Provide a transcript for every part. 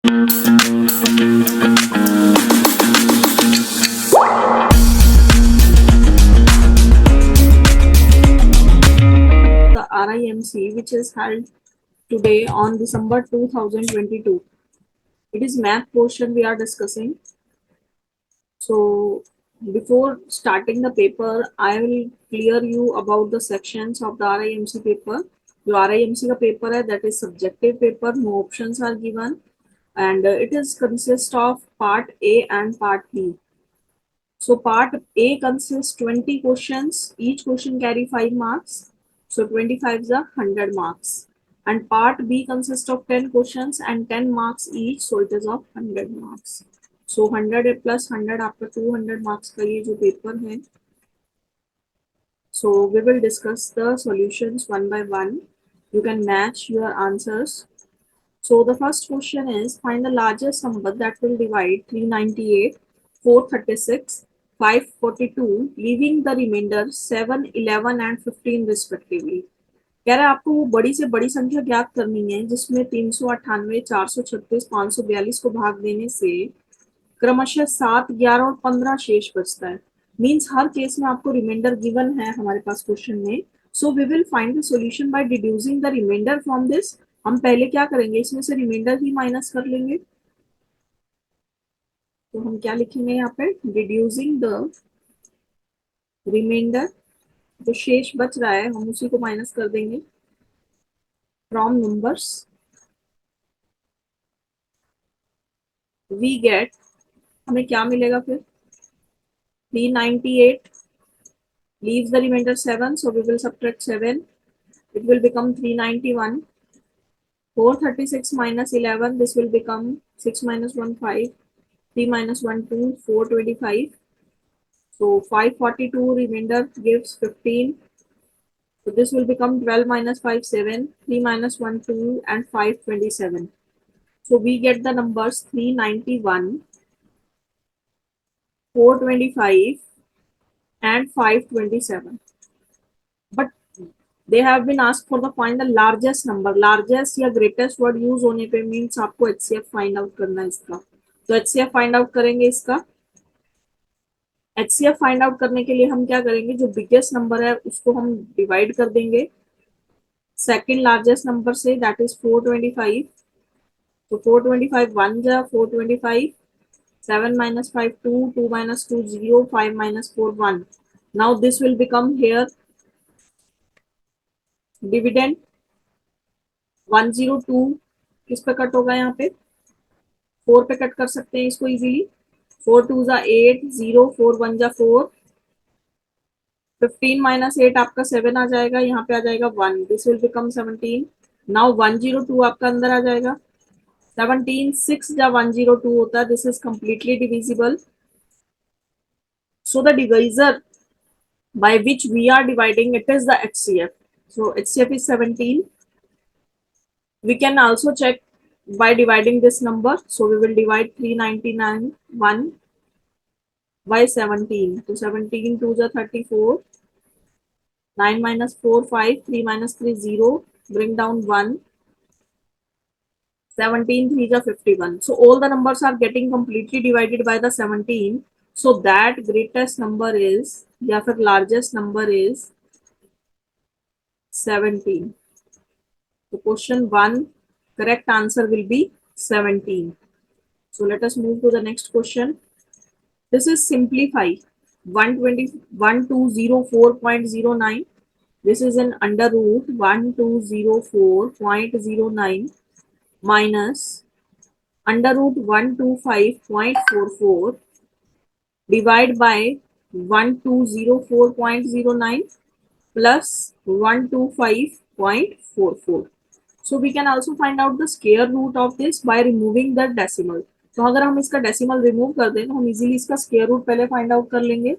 The RIMC, which is held today on December 2022. It is math portion we are discussing. So before starting the paper, I will clear you about the sections of the RIMC paper. जो RIMC का paper है, that is subjective paper, no options are given, and it is consist of part A and part B. So part A consists 20 questions. Each question carry 5 marks. So 25 is 100 marks. And part B consists of 10 questions and 10 marks each. So it is of 100 marks. So 100 plus 100 आपका 200 marks का ये जो paper है. So we will discuss the solutions one by one. You can match your answers. So the first question is, find the largest number that will divide 398, 436, 542, leaving the remainder 7, 11 and 15 respectively. कह रहा है आपको वो बड़ी से बड़ी संख्या ज्ञात करनी है जिसमें 398, 436, 542 को भाग देने से क्रमशः 7, 11 और 15 शेष बचता है. मीन्स हर केस में आपको रिमाइंडर गिवन है हमारे पास क्वेश्चन में. So we will find the solution by deducing the reminder from this. हम पहले क्या करेंगे, इसमें से रिमाइंडर ही माइनस कर लेंगे. तो हम क्या लिखेंगे यहाँ पे, डिड्यूसिंग द रिमाइंडर, जो शेष बच रहा है हम उसी को माइनस कर देंगे फ्रॉम नंबर्स. वी गेट, हमें क्या मिलेगा फिर, 398 leaves the remainder 7, so we will subtract 7. It will become 391. 436 minus 11, this will become 6 minus 1, 5. 3 minus 1, 2, 425. So 542 remainder gives 15. So this will become 12 minus 5, 7. 3 minus 1, 2 and 527. So we get the numbers 391, 425 and 527. But they have been asked for the find the largest number. Largest या greatest word use होने पे means आपको HCF find out करना है इसका. तो HCF find out करेंगे इसका. HCF find out करने के लिए हम क्या करेंगे, जो biggest number है उसको हम divide कर देंगे second largest number से, that is 425. तो 425 1 जा 425, 7 minus 5 2, 2 minus 2 0, 5 minus 4 1. Now this will become here dividend 102 किस पे कट होगा, यहाँ पे 4 पे कट कर सकते हैं इसको इजीली. 4 2 जा 8, 0 4 1 जा 4, 15 माइनस 8 आपका 7 आ जाएगा, यहाँ पे आ जाएगा 1. This will become 17. नाउ 102 आपका अंदर आ जाएगा. 17 6 जा 102 होता है. This is completely divisible. So the divisor by which we are dividing it is the HCF. So HCF is 17. We can also check by dividing this number. So we will divide 399 1 by 17. So 17 2 is 34. 9 minus 4 5. 3 minus 3 0. Bring down 1. 17 3 is 51. So all the numbers are getting completely divided by the 17. So that greatest number is, या फिर largest number is 17. So question 1, correct answer will be 17. So let us move to the next question. This is simplify 1204.09. This is an under root 1204.09 minus under root 125.44 divide by 1204.09 plus 125.44. So we can also find out the square root of this by removing the decimal. तो अगर हम इसका decimal remove कर दें तो हम easily इसका square root पहले फाइंड आउट कर लेंगे.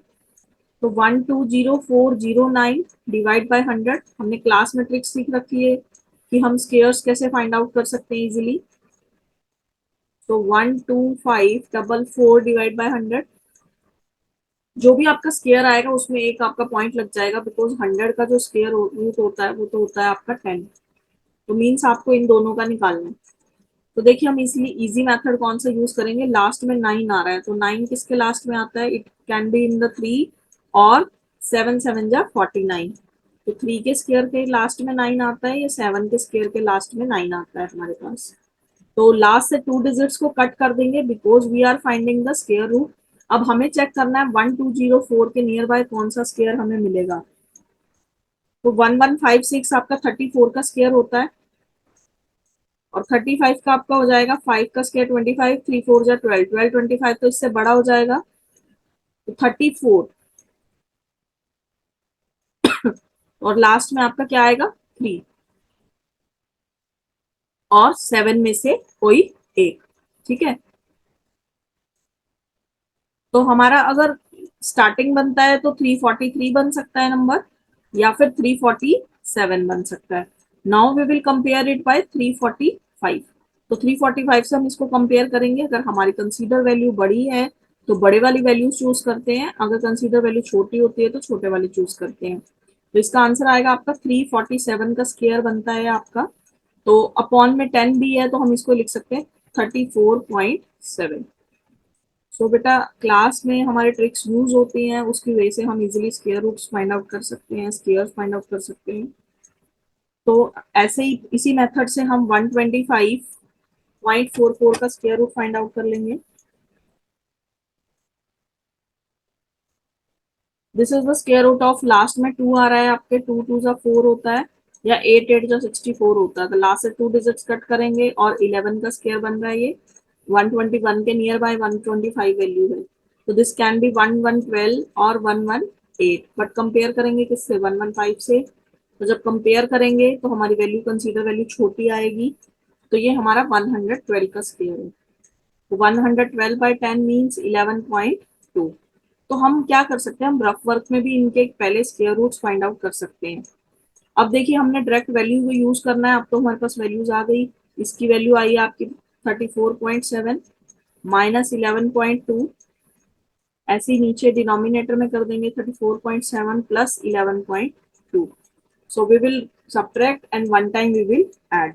तो 120,409 डिवाइड बाय 100. हमने क्लास में ट्रिक सीख रखी है कि हम स्क्वायर्स कैसे फाइंड आउट कर सकते हैं इजीली. तो 12544 डिवाइड बाय 100. जो भी आपका स्क्वायर आएगा उसमें एक आपका पॉइंट लग जाएगा, बिकॉज 100 का जो स्क्वायर रूट होता है वो तो होता है आपका 10. तो मीन्स आपको इन दोनों का निकालना है. तो देखिए हम इसलिए इजी मेथड कौन सा यूज करेंगे, लास्ट में 9 आ रहा है तो 9 किसके लास्ट में आता है, it can be in the 3 और 7 7 जा 49। तो 3 के स्क्वायर के लास्ट में 9 आता है या 7 के स्क्वायर के लास्ट में 9 आता है हमारे पास। तो लास्ट से 2 डिजिट्स को कट कर देंगे because we are finding the square root. अब हमें चेक करना है 1204 के नियर बाय कौन सा स्क्वायर हमें मिलेगा। तो 1156 आपका 34 का स्क्वायर होता है और 35 का आपका हो जाएगा 5 का स्क्वायर 25, 3 4 जा 12, 12 25 तो इससे बड़ा हो जाएगा तो 34 और लास्ट में आपका क्या आएगा 3 और 7 में से कोई एक। ठीक है, तो हमारा अगर स्टार्टिंग बनता है तो 343 बन सकता है नंबर या फिर 347 बन सकता है। Now we will compare it by 345। तो 345 से हम इसको कंपेयर करेंगे, अगर हमारी कंसीडर वैल्यू बड़ी है तो बड़े वाली वैल्यू चूज करते हैं, अगर कंसीडर वैल्यू छोटी होती है तो छोटे वाली चूज करते हैं। तो इसका आंसर आएगा आपका 347 का स्क्वायर बनता है आपका। तो अपॉन में 10 भी है तो हम इसको लिख सकते हैं 34.7। सो बेटा क्लास में हमारे ट्रिक्स यूज होती हैं, उसकी वजह से हम easily square roots find out कर सकते हैं, स्क्वायर्स फाइंड आउट कर सकते हैं। तो ऐसे ही इसी मेथड से हम 125.44 का स्क्वायर रूट फाइंड आउट कर लेंगे। This is the square root of, last में 2 आ रहा है आपके, 2 2 जा 4 होता है या 8 8 जा 64 होता है। तो लास्ट से 2 डिजिट्स कट करेंगे और 11 का स्क्वायर बन रहा है ये। 121 के नियर बाय 125 वैल्यू है तो दिस कैन बी 1112 और 118, बट कंपेयर करेंगे किससे 115 से। तो जब कंपेयर करेंगे तो हमारी वैल्यू कंसीडर वैल्यू छोटी आएगी तो ये हमारा 112 का स्क्वायर है। तो 112 बाई 10 मीन्स 11.2। तो हम क्या कर सकते हैं, हम रफ वर्क में भी इनके पहले स्क्वायर रूट्स फाइंड आउट कर सकते हैं। अब देखिए हमने डायरेक्ट वैल्यू को यूज करना है, अब तो हमारे पास वैल्यूज आ गई। इसकी वैल्यू आई है आपकी 34.7 माइनस 11.2, ऐसे ही नीचे डिनोमिनेटर में कर देंगे 34.7 plus 11.2। So we will subtract and one time we will add.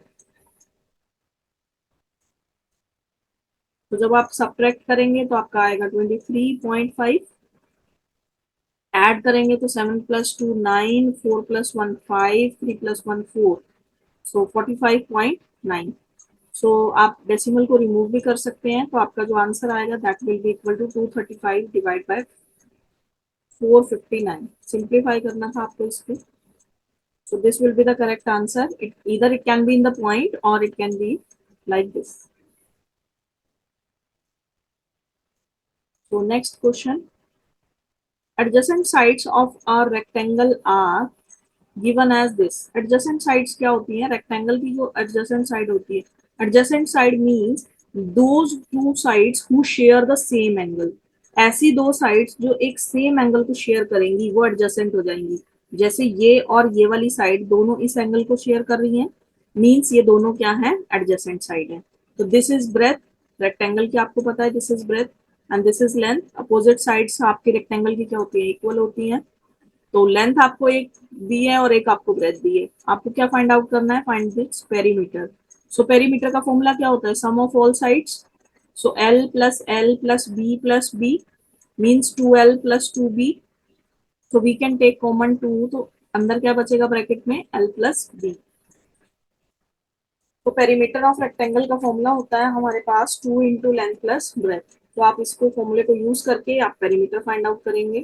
तो जब आप सब्ट्रैक्ट करेंगे तो आपका आएगा 23.5, ऐड करेंगे तो 7 प्लस 2 9, 4 प्लस 1 5, 3 प्लस 1 4, सो 45.9। सो आप डेसिमल को रिमूव भी कर सकते हैं तो आपका जो आंसर आएगा that will be equal to 235 divide by 459। Simplify करना था आपको इसको। So this will be the correct answer. Either it can be in the point or it can be like this. So next question. Adjacent sides of a rectangle are given as this. Adjacent sides क्या होती है, rectangle की जो adjacent side होती है, adjacent side means those two sides who share the same angle. ऐसी दो sides जो एक same angle को share करेंगी वो adjacent हो जाएंगी। जैसे ये और ये वाली साइड दोनों इस एंगल को शेयर कर रही हैं, मीन्स ये दोनों क्या है, एडजेसेंट साइड है। तो दिस इज ब्रेथ, रेक्टेंगल की आपको पता है this is breadth and this is length. Opposite sides आपके रेक्टेंगल की क्या होती है, इक्वल होती है। तो लेंथ आपको एक दी है और एक आपको ब्रेथ दी है, आपको क्या फाइंड आउट करना है, find this perimeter. So perimeter का फॉर्मूला क्या होता है, sum of all sides. So l plus b means 2l plus 2b। तो वी कैन टेक कॉमन 2, तो अंदर क्या बचेगा ब्रैकेट में l प्लस बी। तो पेरीमीटर ऑफ रेक्टेंगल का फॉर्मूला होता है हमारे पास 2 इंटू लेंथ प्लस ब्रेथ। तो आप इसको फॉर्मूले को यूज करके आप पेरीमीटर फाइंड आउट करेंगे।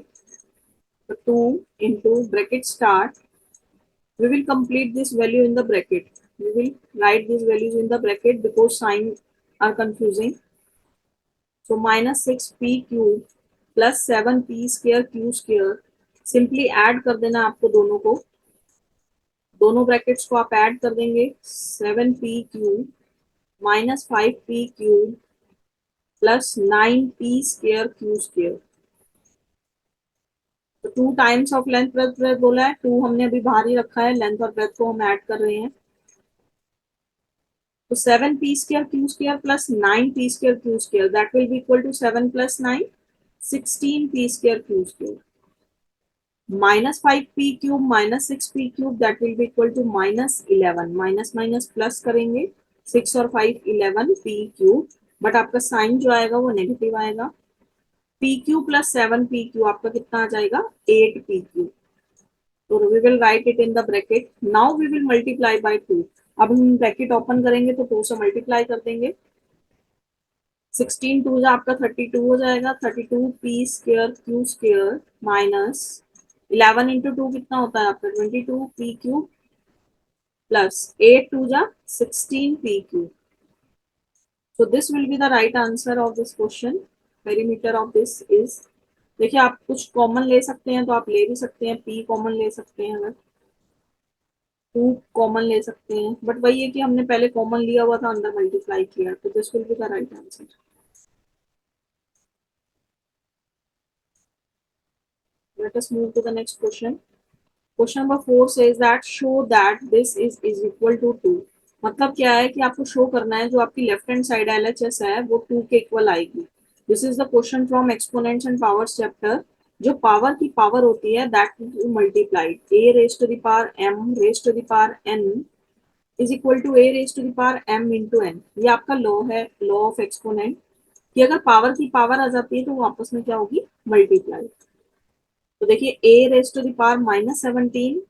तो 2 into bracket start, we will complete this value in the bracket, we will write these values in the bracket because sign are confusing. So minus 6p cube plus 7p square q square, simply add कर देना आपको दोनों को, दोनों brackets को आप add कर देंगे 7p cube minus 5p cube plus 9p square q square. तो 2 times of length breadth breadth बोला है, 2 हमने अभी बाहर ही रखा है, लेंथ और ब्रेथ को हम ऐड कर रहे हैं। तो 7p square q square plus 9p square q square that will be equal to 7 plus 9 16p square q square minus 5p cube minus 6p cube that will be equal to minus 11, minus minus plus करेंगे 6 और 5 11 p q, but आपका sign जो आएगा वो negative आएगा। P q plus 7 p q आपका कितना आ जाएगा 8 पी क्यू। तो we will write it in the bracket. Now we will multiply by 2। अब हम ब्रैकेट ओपन करेंगे तो 2 से मल्टीप्लाई कर देंगे। 16 टू आपका 32 हो जाएगा। 32 p square q square minus 11 into two कितना होता है आपका 22 p q plus 8 two 16 p q. So this will be the right answer of this question. Perimeter of this is, देखिए आप कुछ कॉमन ले सकते हैं तो आप ले भी सकते हैं, p कॉमन ले सकते हैं, अगर 2 कॉमन ले सकते हैं, बट वही है कि हमने पहले कॉमन लिया हुआ था, अंदर मल्टीप्लाई किया, तो this will be the right answer. Let us move to the next question. Question number 4 says that show that this is equal to 2। मतलब क्या है कि आपको शो करना है जो आपकी लेफ्ट हैंड साइड LHS है वो 2 के इक्वल आएगी। This is the question from exponents and powers chapter. जो पावर की पावर होती है that multiplied a raise to the power m raise to the power n is equal to a raise to the power m into n। ये आपका law है, law of exponent, कि अगर power की power आ जाती है तो वो आपस में क्या होगी मल्टीप्लाई। तो देखिए a raise to the power -17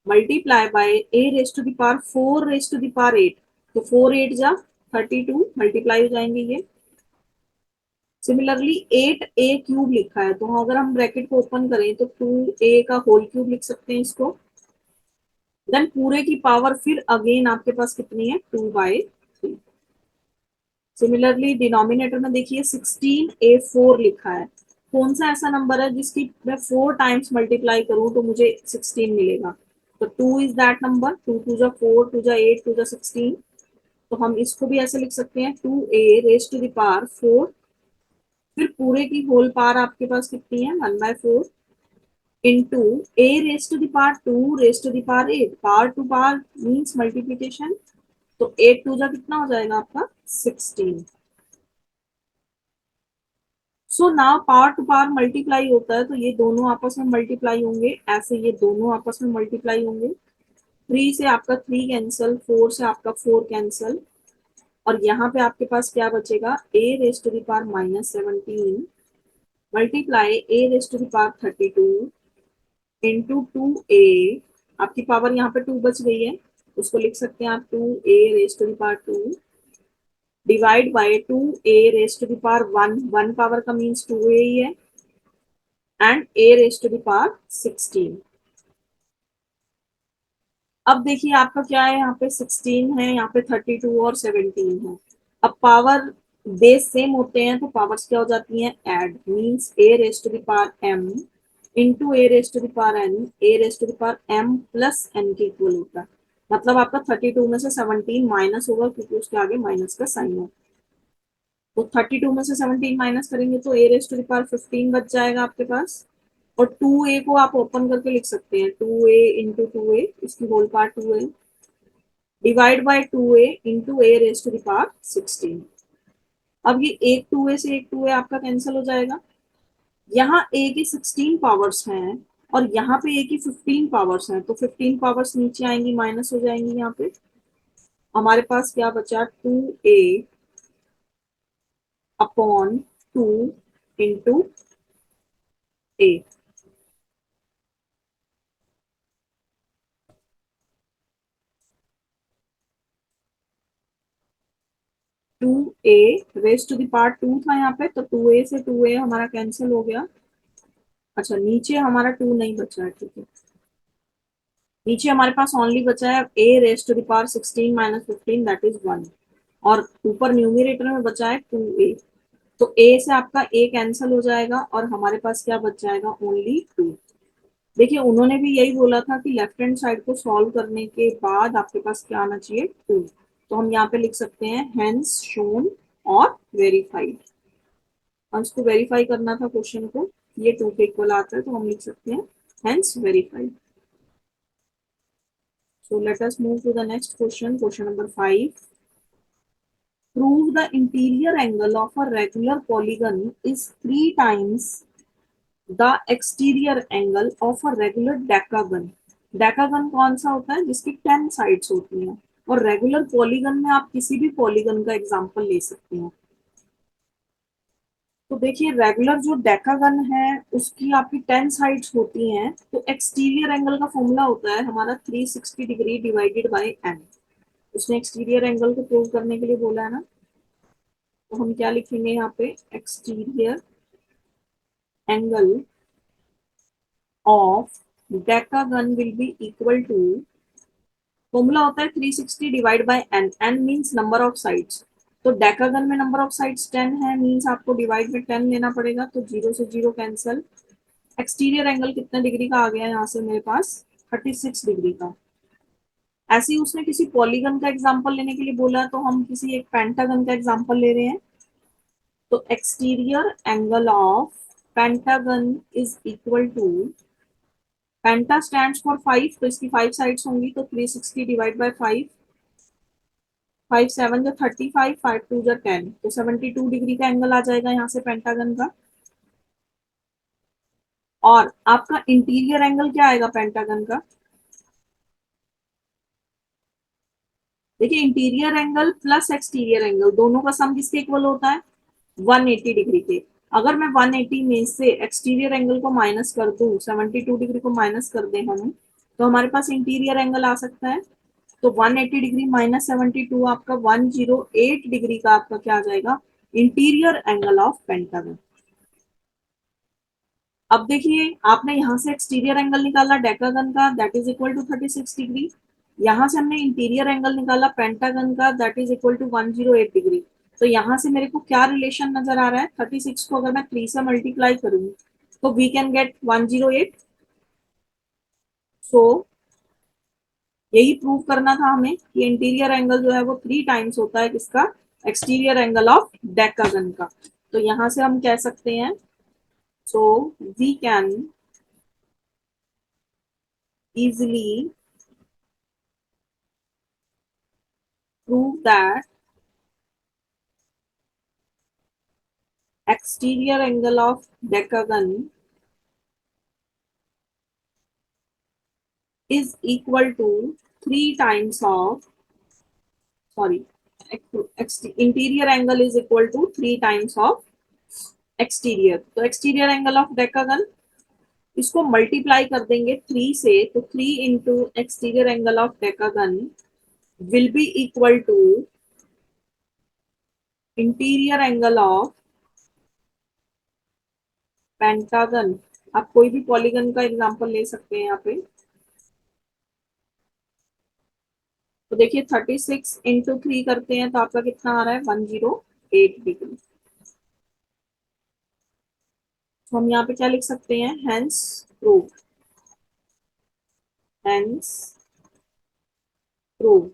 multiply by a raise to the power 4 raise to the power 8। तो 4 8 जा 32 मल्टीप्लाई हो जाएंगे ये। सिमिलरली 8 a क्यूब लिखा है, तो अगर हम ब्रैकेट को ओपन करें तो 2a का होल क्यूब लिख सकते हैं इसको। देन पूरे की पावर फिर अगेन आपके पास कितनी है 2/3। सिमिलरली डिनोमिनेटर में देखिए 16a4 लिखा है। कौन सा ऐसा नंबर है जिसकी मैं 4 टाइम्स मल्टीप्लाई करूं तो मुझे 16 मिलेगा। तो 2 इज दैट नंबर। 2 2 जा 4 2 जा 8 2 जा 16। तो हम इसको भी ऐसे लिख सकते हैं 2a raise to the power 4, फिर पूरे की होल पावर आपके पास कितनी है 1/4 into a raise to the power 2 raise to the power 8। Power to power means multiplication, तो 8 2 जा कितना हो जाएगा आपका 16। So now power to power multiply होता है तो ये दोनों आपस में मल्टीप्लाई होंगे, ऐसे ये दोनों आपस में मल्टीप्लाई होंगे। 3 से आपका 3 कैंसल, 4 से आपका 4 कैंसल, और यहाँ पे आपके पास क्या बचेगा a raise to the power -17 multiply a raise to the power 32 into 2a। आपकी पावर यहाँ पे 2 बच गई है, उसको लिख सकते हैं आप 2a raise to the power 2 divide by 2a raise to the power 1। 1 power का मीन्स 2a ही है, and a raise to the power 16। अब देखिए आपका क्या है, यहाँ पे 16 है, यहाँ पे 32 और 17 है। अब पावर बेस सेम होते हैं तो पावर्स क्या हो जाती हैं add, means a raise to the power m into a raise to the power n, a raise to the power m plus n के इक्वल होता है। मतलब आपका 32 में से 17 माइनस होगा क्योंकि उसके आगे माइनस का साइन है। तो 32 में से 17 माइनस करेंगे तो a raise to the power 15 बच जाएगा आपके पास। और 2a को आप ओपन करके लिख सकते हैं 2a इंटू 2a, इसकी whole part 2a divide by 2a into a raise to the power 16। अब ये एक 2a से एक 2a आपका कैंसिल हो जाएगा। यहाँ a की 16 पावर्स हैं और यहाँ पे a की 15 पावर्स हैं, तो 15 पावर्स नीचे आएंगी माइनस हो जाएंगी। यहाँ पे हमारे पास क्या बचा 2a upon 2 into a। 2a raise to the power 2 था यहाँ पे, तो 2a से 2a हमारा कैंसिल हो गया। अच्छा नीचे हमारा 2 नहीं बचा है, ठीक है, नीचे हमारे पास ओनली बचा है a raise to the power 16 minus 15 that is 1, और ऊपर न्यूमरेटर में बचा है 2a। तो a से आपका a कैंसिल हो जाएगा और हमारे पास क्या बच जाएगा ओनली 2। देखिए उन्होंने भी यही बोला था कि लेफ्ट हैंड साइड को सॉल्व करने के बाद आपके पास क्या आना चाहिए 2। तो हम यहाँ पे लिख सकते हैं हेंस शोन और वेरीफाइड। हमको वेरीफाई करना था क्वेश्चन को, ये 2 के इक्वल आता है तो हम लिख सकते हैं hence verified. So let us move to the next question, question number 5. Prove the interior angle of a regular polygon is 3 times the exterior angle of a regular decagon. Decagon कौन सा होता है जिसकी 10 साइड्स होती हैं, और regular polygon में आप किसी भी पॉलीगन का एग्जांपल ले सकते हो। तो देखिए रेगुलर जो डेकागन है उसकी आपकी 10 साइड्स होती हैं, तो एक्सटीरियर एंगल का फॉर्मूला होता है हमारा 360 डिग्री डिवाइडेड बाय एन। उसने एक्सटीरियर एंगल को प्रूव करने के लिए बोला है ना, तो हम क्या लिखेंगे यहाँ पे, exterior angle of decagon will be equal to, formula होता है 360 divide by n, n means number of sides. तो डेकागन में नंबर ऑफ साइड्स 10 है, मींस आपको डिवाइड में 10 लेना पड़ेगा, तो 0 से 0 कैंसल। एक्सटीरियर एंगल कितने डिग्री का आ गया यहाँ से मेरे पास, 36 डिग्री का। ऐसे ही उसने किसी पॉलीगन का एग्जांपल लेने के लिए बोला, तो हम किसी एक पेंटागन का एग्जांपल ले रहे हैं। तो exterior angle of pentagon is equal to, penta stands for 5, तो इसकी 5 साइड्स होंगी, तो 360 डिवाइड बाय 5, 5 7 जो 35, 5 2 जो 10, तो 72 डिग्री का एंगल आ जाएगा यहाँ से पेंटागन का। और आपका इंटीरियर एंगल क्या आएगा पेंटागन का, देखिए interior angle plus exterior angle दोनों का सम किसके इक्वल होता है, 180 डिग्री के। अगर मैं 180 में से एक्सटीरियर एंगल को माइनस कर दूं, 72 डिग्री को माइनस कर दें हम, तो हमारे पास इंटीरियर एंगल आ सकता है। तो 180 डिग्री माइनस 72 आपका 108 डिग्री का आपका क्या आ जाएगा, इंटीरियर एंगल ऑफ पेंटागन। अब देखिए आपने यहां से एक्सटीरियर एंगल निकाला डेकागन का, that is equal to 36 degree. यहां से हमने इंटीरियर एंगल निकाला पेंटागन का, that is equal to 108 degree. तो यहां से मेरे को क्या रिलेशन नजर आ रहा है, 36 को अगर मैं 3 से मल्टीप्लाई करूंगी तो वी कैन गेट 108। सो यही प्रूव करना था हमें कि इंटीरियर एंगल जो है वो 3 टाइम्स होता है किसका, एक्सटीरियर एंगल ऑफ डेकागन का। तो यहां से हम कह सकते हैं, so we can easily prove that exterior angle of decagon is equal to 3 times of, sorry, interior angle is equal to 3 times of exterior। तो exterior angle of decagon इसको मल्टीप्लाई कर देंगे 3 से, तो 3 into exterior angle of decagon will be equal to interior angle of pentagon. आप कोई भी polygon का एग्जांपल ले सकते हैं यहाँ पे। तो देखिए 36 इंटू 3 करते हैं तो आपका कितना आ रहा है, 108 डिग्री। तो हम यहाँ पे क्या लिख सकते हैं, hence prove, hence prove.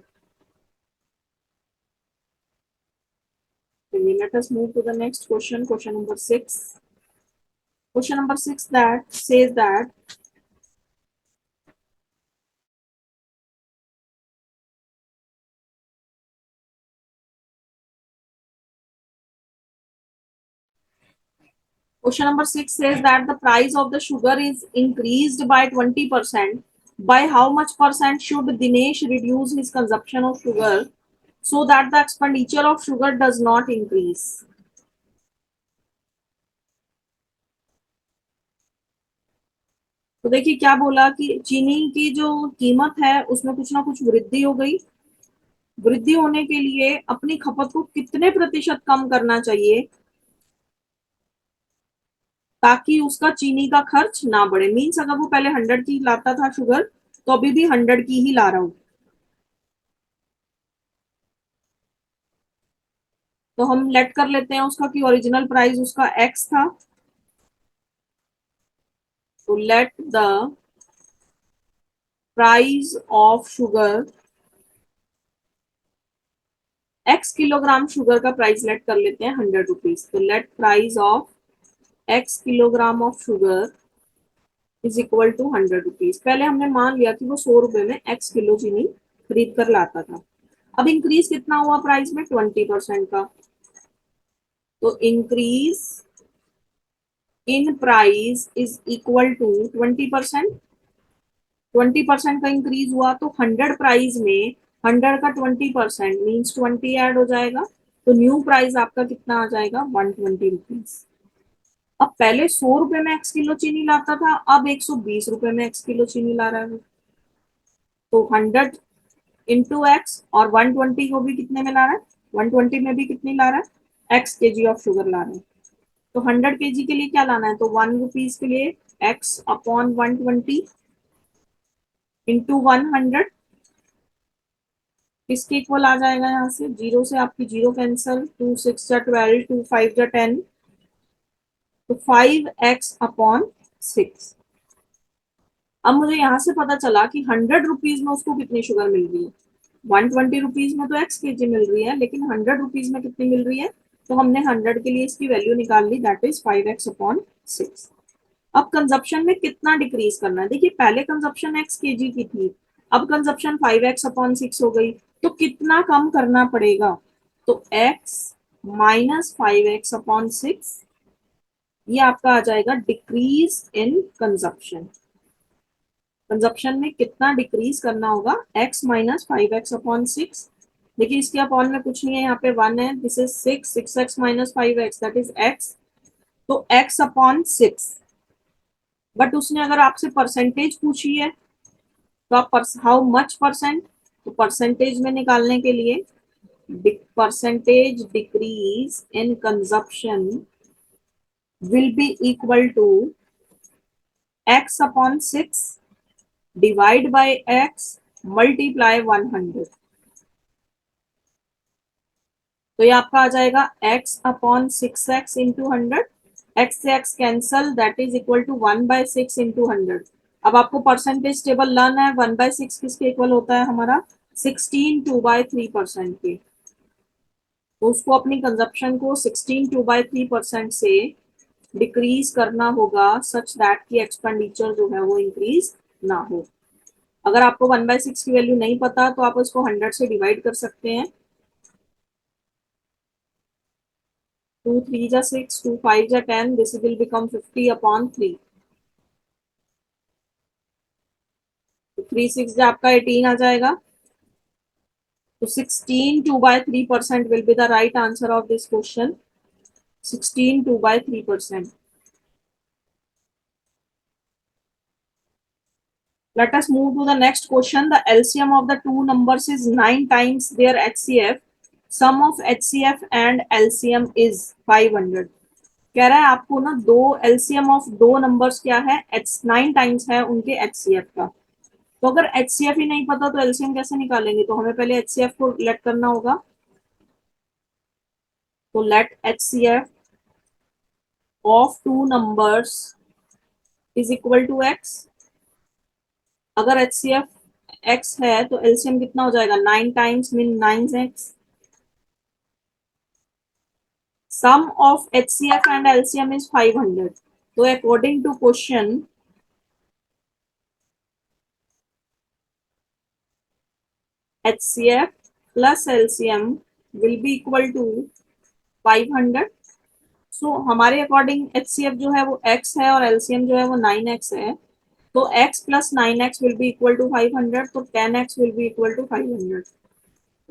Let us move to the next question, question number 6. Question number 6 that says that question number 6 says that the price of the sugar is increased by 20%. By how much percent should Dinesh reduce his consumption of sugar so that the expenditure of sugar does not increase? तो देखिए क्या बोला कि चीनी की जो कीमत है उसमें कुछ ना कुछ वृद्धि हो गई। वृद्धि होने के लिए अपनी खपत को कितने प्रतिशत कम करना चाहिए ताकि उसका चीनी का खर्च ना बढ़े। मीन्स अगर वो पहले 100 की लाता था शुगर, तो अभी भी 100 की ही ला रहा हूं। तो हम लेट कर लेते हैं उसका कि ओरिजिनल प्राइस उसका एक्स था। तो let the price of sugar, x kilogram sugar का प्राइस लेट कर लेते हैं 100 रुपीज। तो let price of x kilogram of sugar is equal to 100 rupees. पहले हमने मान लिया कि वो 100 रुपए में एक्स किलो चीनी खरीद कर लाता था। अब इंक्रीज कितना हुआ प्राइस में, 20% का। तो increase in price is equal to 20%। 20% का इंक्रीज हुआ तो 100 प्राइस में 100 का 20% मीन्स 20 ऐड हो जाएगा, तो न्यू प्राइस आपका कितना आ जाएगा 120 रुपीज। अब पहले 100 रुपए में एक्स किलो चीनी लाता था, अब 120 रुपए में एक्स किलो चीनी ला रहा है। तो 100 इंटू एक्स, और 120 को भी कितने में ला रहा है, 120 में भी कितनी ला रहा है, एक्स केजी ऑफ शुगर ला रहा है। तो 100 kg के लिए क्या लाना है, तो 1 रुपीज के लिए एक्स अपॉन 120 इंटू 100 किसके इक्वल आ जाएगा, यहाँ से जीरो से आपकी जीरो कैंसल, 2 6 जा 12, 2 5 जा 10, तो 5x अपॉन 6। अब मुझे यहाँ से पता चला कि 100 रुपीज में उसको कितनी शुगर मिल रही है, 120 रुपीज में तो एक्स केजी मिल रही है, लेकिन 100 रुपीज में कितनी मिल रही है, तो हमने 100 के लिए इसकी वैल्यू निकाल ली, दैट इज 5x अपॉन 6। अब कंजप्शन में कितना डिक्रीज करना है, देखिए पहले कंजप्शन एक्स केजी की थी, अब कंजप्शन 5x अपॉन 6 हो गई, तो कितना कम करना पड़ेगा, तो x माइनस 5x अपॉन 6, ये आपका आ जाएगा डिक्रीज इन कंजप्शन। कंजप्शन में कितना डिक्रीज करना होगा, x माइनस 5x अपॉन 6। देखिए इसके अपॉन में कुछ नहीं है, यहाँ पे 1 है, this is 6, 6x minus 5x that is x, तो x अपॉन 6। बट उसने अगर आपसे परसेंटेज पूछी है, तो आप हाउ मच परसेंट, तो परसेंटेज में निकालने के लिए percentage decrease in consumption will be equal to x upon 6 divide by x multiply 100। तो ये आपका आ जाएगा x upon 6x into 100, x से x cancel, that is equal to 1/6 into 100। अब आपको परसेंटेज टेबल लर्न है, 1/6 किसके इक्वल होता है हमारा, 16 2/3% के। तो उसको अपनी कंजप्शन को 16 2/3% से डिक्रीज करना होगा, सच दैट की एक्सपेंडिचर जो है वो इंक्रीज ना हो। अगर आपको 1/6 की वैल्यू नहीं पता, तो आप उसको 100 से डिवाइड कर सकते हैं, 2 3 जा 6, 2 5 जा 10, दिस विल बिकम 50 अपॉन 3, तो 3 6 जा आपका 18 आ जाएगा। तो 16 2/3% will be the right answer of this question. 16 2/3%. Let us move to the next question. The LCM of the two numbers is 9 times their HCF. Sum of HCF and LCM is 500. कह रहा है आपको ना दो LCM of दो numbers क्या है, 9 times है उनके HCF का। तो अगर HCF ही नहीं पता तो LCM कैसे निकालेंगे, तो हमें पहले HCF को लेट करना होगा। तो late HCF of two numbers is equal to x। अगर HCF x है तो LCM कितना हो जाएगा, 9 times mean 9x। Sum of HCF and LCM is 500। तो according to question HCF plus LCM will be equal to 500। So हमारे according HCF जो है वो x है और LCM जो है वो 9x है, तो x plus 9x will be equal to 500, तो 10x will be equal to 500।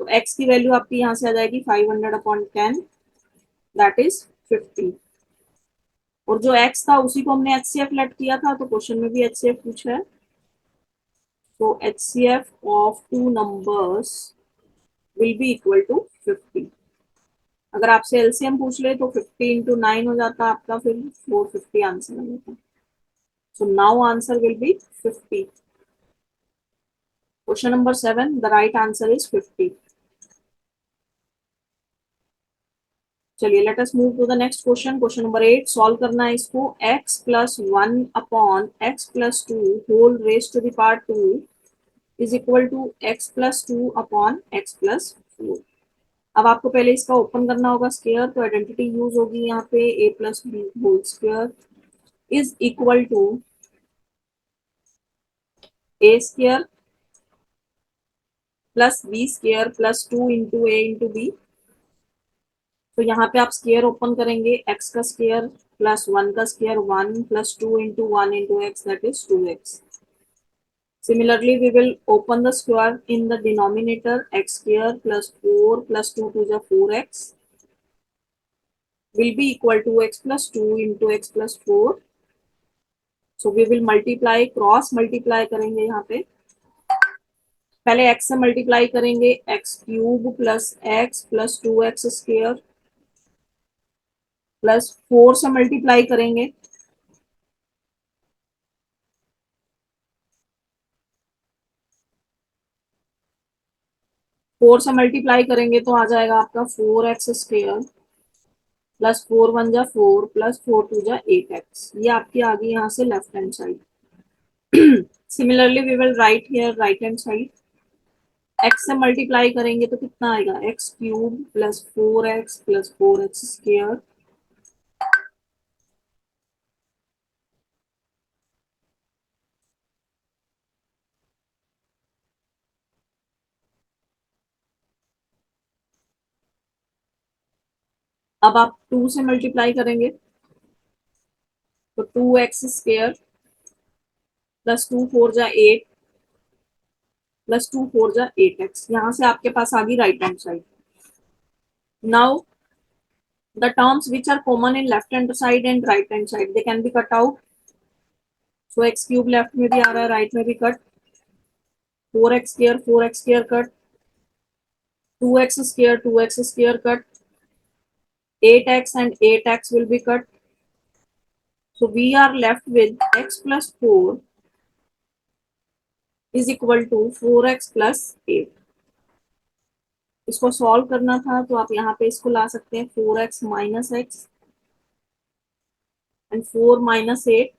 तो x की वैल्यू आपकी यहाँ से आ जाएगी 500 अपॉन 10, दैट इज 50। और जो x था उसी को हमने HCF लेट किया था, तो क्वेश्चन में भी HCF पूछा है। तो HCF of two numbers will be equal to 50। अगर आपसे LCM पूछ ले तो 50 इंटू 9 हो जाता आपका, फिर 450 आंसर आ जाता। So now answer will be 50। Question number 7, the right answer is 50। चलिए let us move to the next question. Question number 8 solve करना है इसको। x plus 1 upon x plus 2 whole raise to the power 2 is equal to x plus 2 upon x plus 4। अब आपको पहले इसका open करना होगा स्क्वायर, तो आइडेंटिटी यूज होगी यहाँ पे a plus b whole square is equal to a square plus b square plus 2 into a into b. तो यहाँ पे आप स्क्वायर ओपन करेंगे, x का स्क्वायर प्लस 1 का square 1 plus 2 into 1 into x that is 2x। Similarly, we will open the square in the denominator. X square plus 4 plus 2 to the 4x will be equal to x plus 2 into x plus 4. So we will multiply, cross multiply करेंगे यहाँ पे. पहले x से multiply करेंगे, x cube plus two x square plus 4 से multiply करेंगे, तो आ जाएगा आपका 4x² प्लस 4 1 जा 4 प्लस 4 2 जा 8x. ये आपकी आ गई यहाँ से left hand side. Similarly we will write here right hand side. x से मल्टीप्लाई करेंगे तो कितना आएगा, एक्स क्यूब प्लस 4x अब आप 2 से मल्टीप्लाई करेंगे तो 2x² प्लस 2 4 जा 8 प्लस 2 4 जा 8x. यहाँ से आपके पास आ गई right hand side. Now the terms which are common in left hand side and right hand side, they can be cut out. So x cube left में भी आ रहा है, right में भी cut. 4x² cut, 2x² cut, 8x and 8x will be cut. So we are left with x plus 4 is equal to 4x plus 8. इसको solve करना था तो आप यहाँ पे इसको ला सकते हैं 4x minus x and 4 minus 8.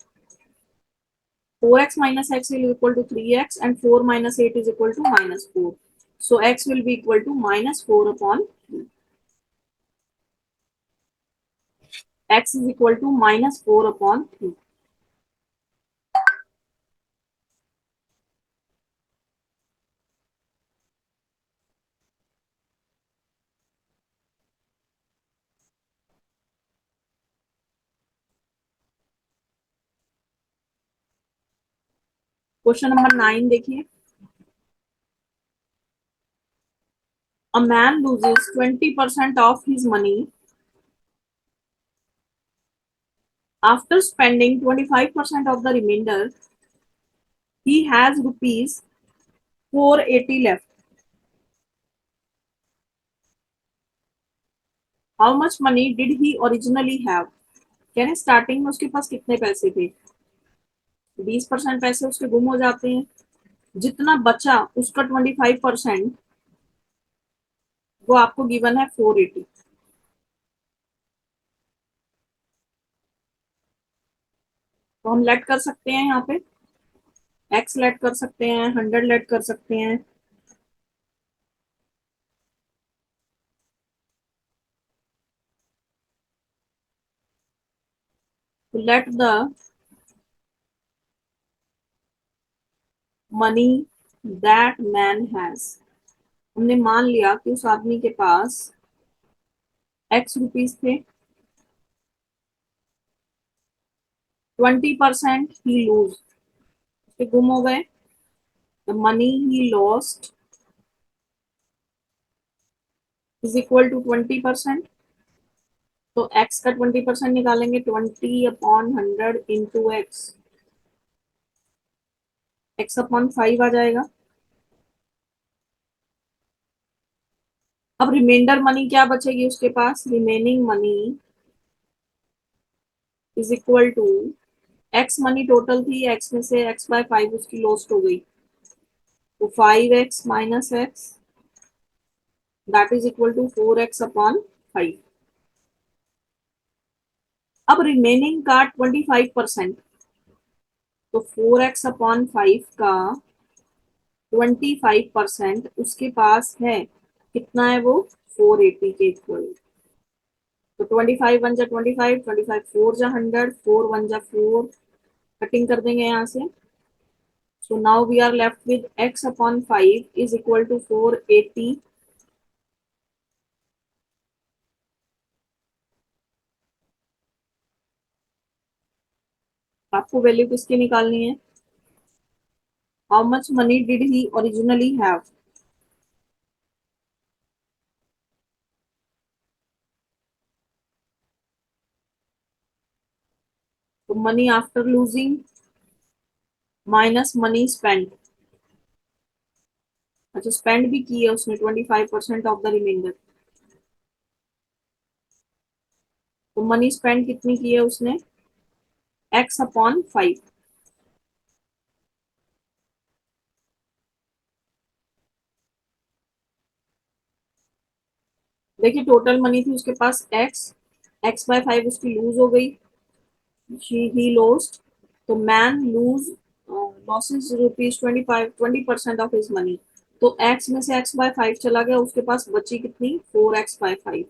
4x minus x will equal to 3x and 4 minus 8 is equal to minus 4. So x will be equal to minus 4 upon 3. X is equal to minus 4 upon 3. Question number 9 देखिए. A man loses 20% of his money after spending 25% of the remainder. He has rupees 480 left. How much money did he originally have? यानी starting में उसके पास कितने पैसे थे. 20% पैसे उसके गुम हो जाते हैं. जितना बचा उसका 25% वो आपको गिवन है 480. तो हम लेट कर सकते हैं, यहाँ पे x लेट कर सकते हैं, 100 लेट कर सकते हैं. तो let the money that man has. हमने मान लिया कि उस आदमी के पास x रुपीज थे. 20% ही लूज, उसके गुम हो गए. The money he lost is equal to 20%. तो x का 20% निकालेंगे, 20 अपॉन 100 इंटू x अपॉन 5 आ जाएगा. अब रिमाइंडर मनी क्या बचेगी उसके पास, remaining money is equal to x money total थी, x में से x बाय 5 उसकी लॉस्ट हो गई, तो 5x minus x that is equal to 4x upon 5. अब रिमेनिंग का 25%, तो 4x अपॉन 5 का 25% उसके पास है. कितना है वो, 480 के इक्वल. तो 25 1 जा 25, 25 4 जा 100, 4 1 जा 4, कटिंग कर देंगे यहाँ से. So now we are left with x upon 5 is equal to 480. आपको वैल्यू किसकी निकालनी है, how much money did he originally have? तो money after losing minus money spend. अच्छा, स्पेंड भी की है उसने 25% ऑफ द रिमाइंडर। तो मनी स्पेंड कितनी की है उसने? X upon 5। देखिए टोटल मनी थी उसके पास एक्स, एक्स बाय 5 उसकी लूज हो गई, ही लॉस्ट। तो man lose loses rupees 25, 20% of his money. तो एक्स में से एक्स बाय 5 चला गया, उसके पास बची कितनी? 4x/5।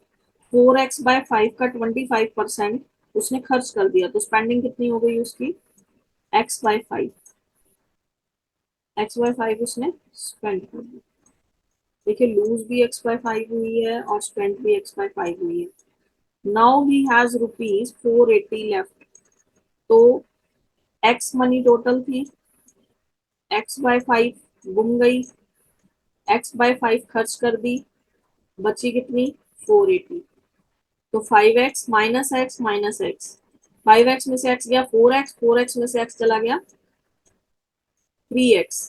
4x/5 का 25% उसने खर्च कर दिया, तो स्पेंडिंग कितनी हो गई उसकी? x/5। x/5 उसने स्पेंड कर दिया। देखिए लूज भी x/5 हुई है और स्पेंड भी x/5 हुई है। Now he has rupees 480 left. तो एक्स मनी टोटल थी, x/5 गुम गई, x/5 खर्च कर दी, बची कितनी? 480। तो 5x minus x minus x, 5x में से x गया 4x, 4x में से x चला गया 3x।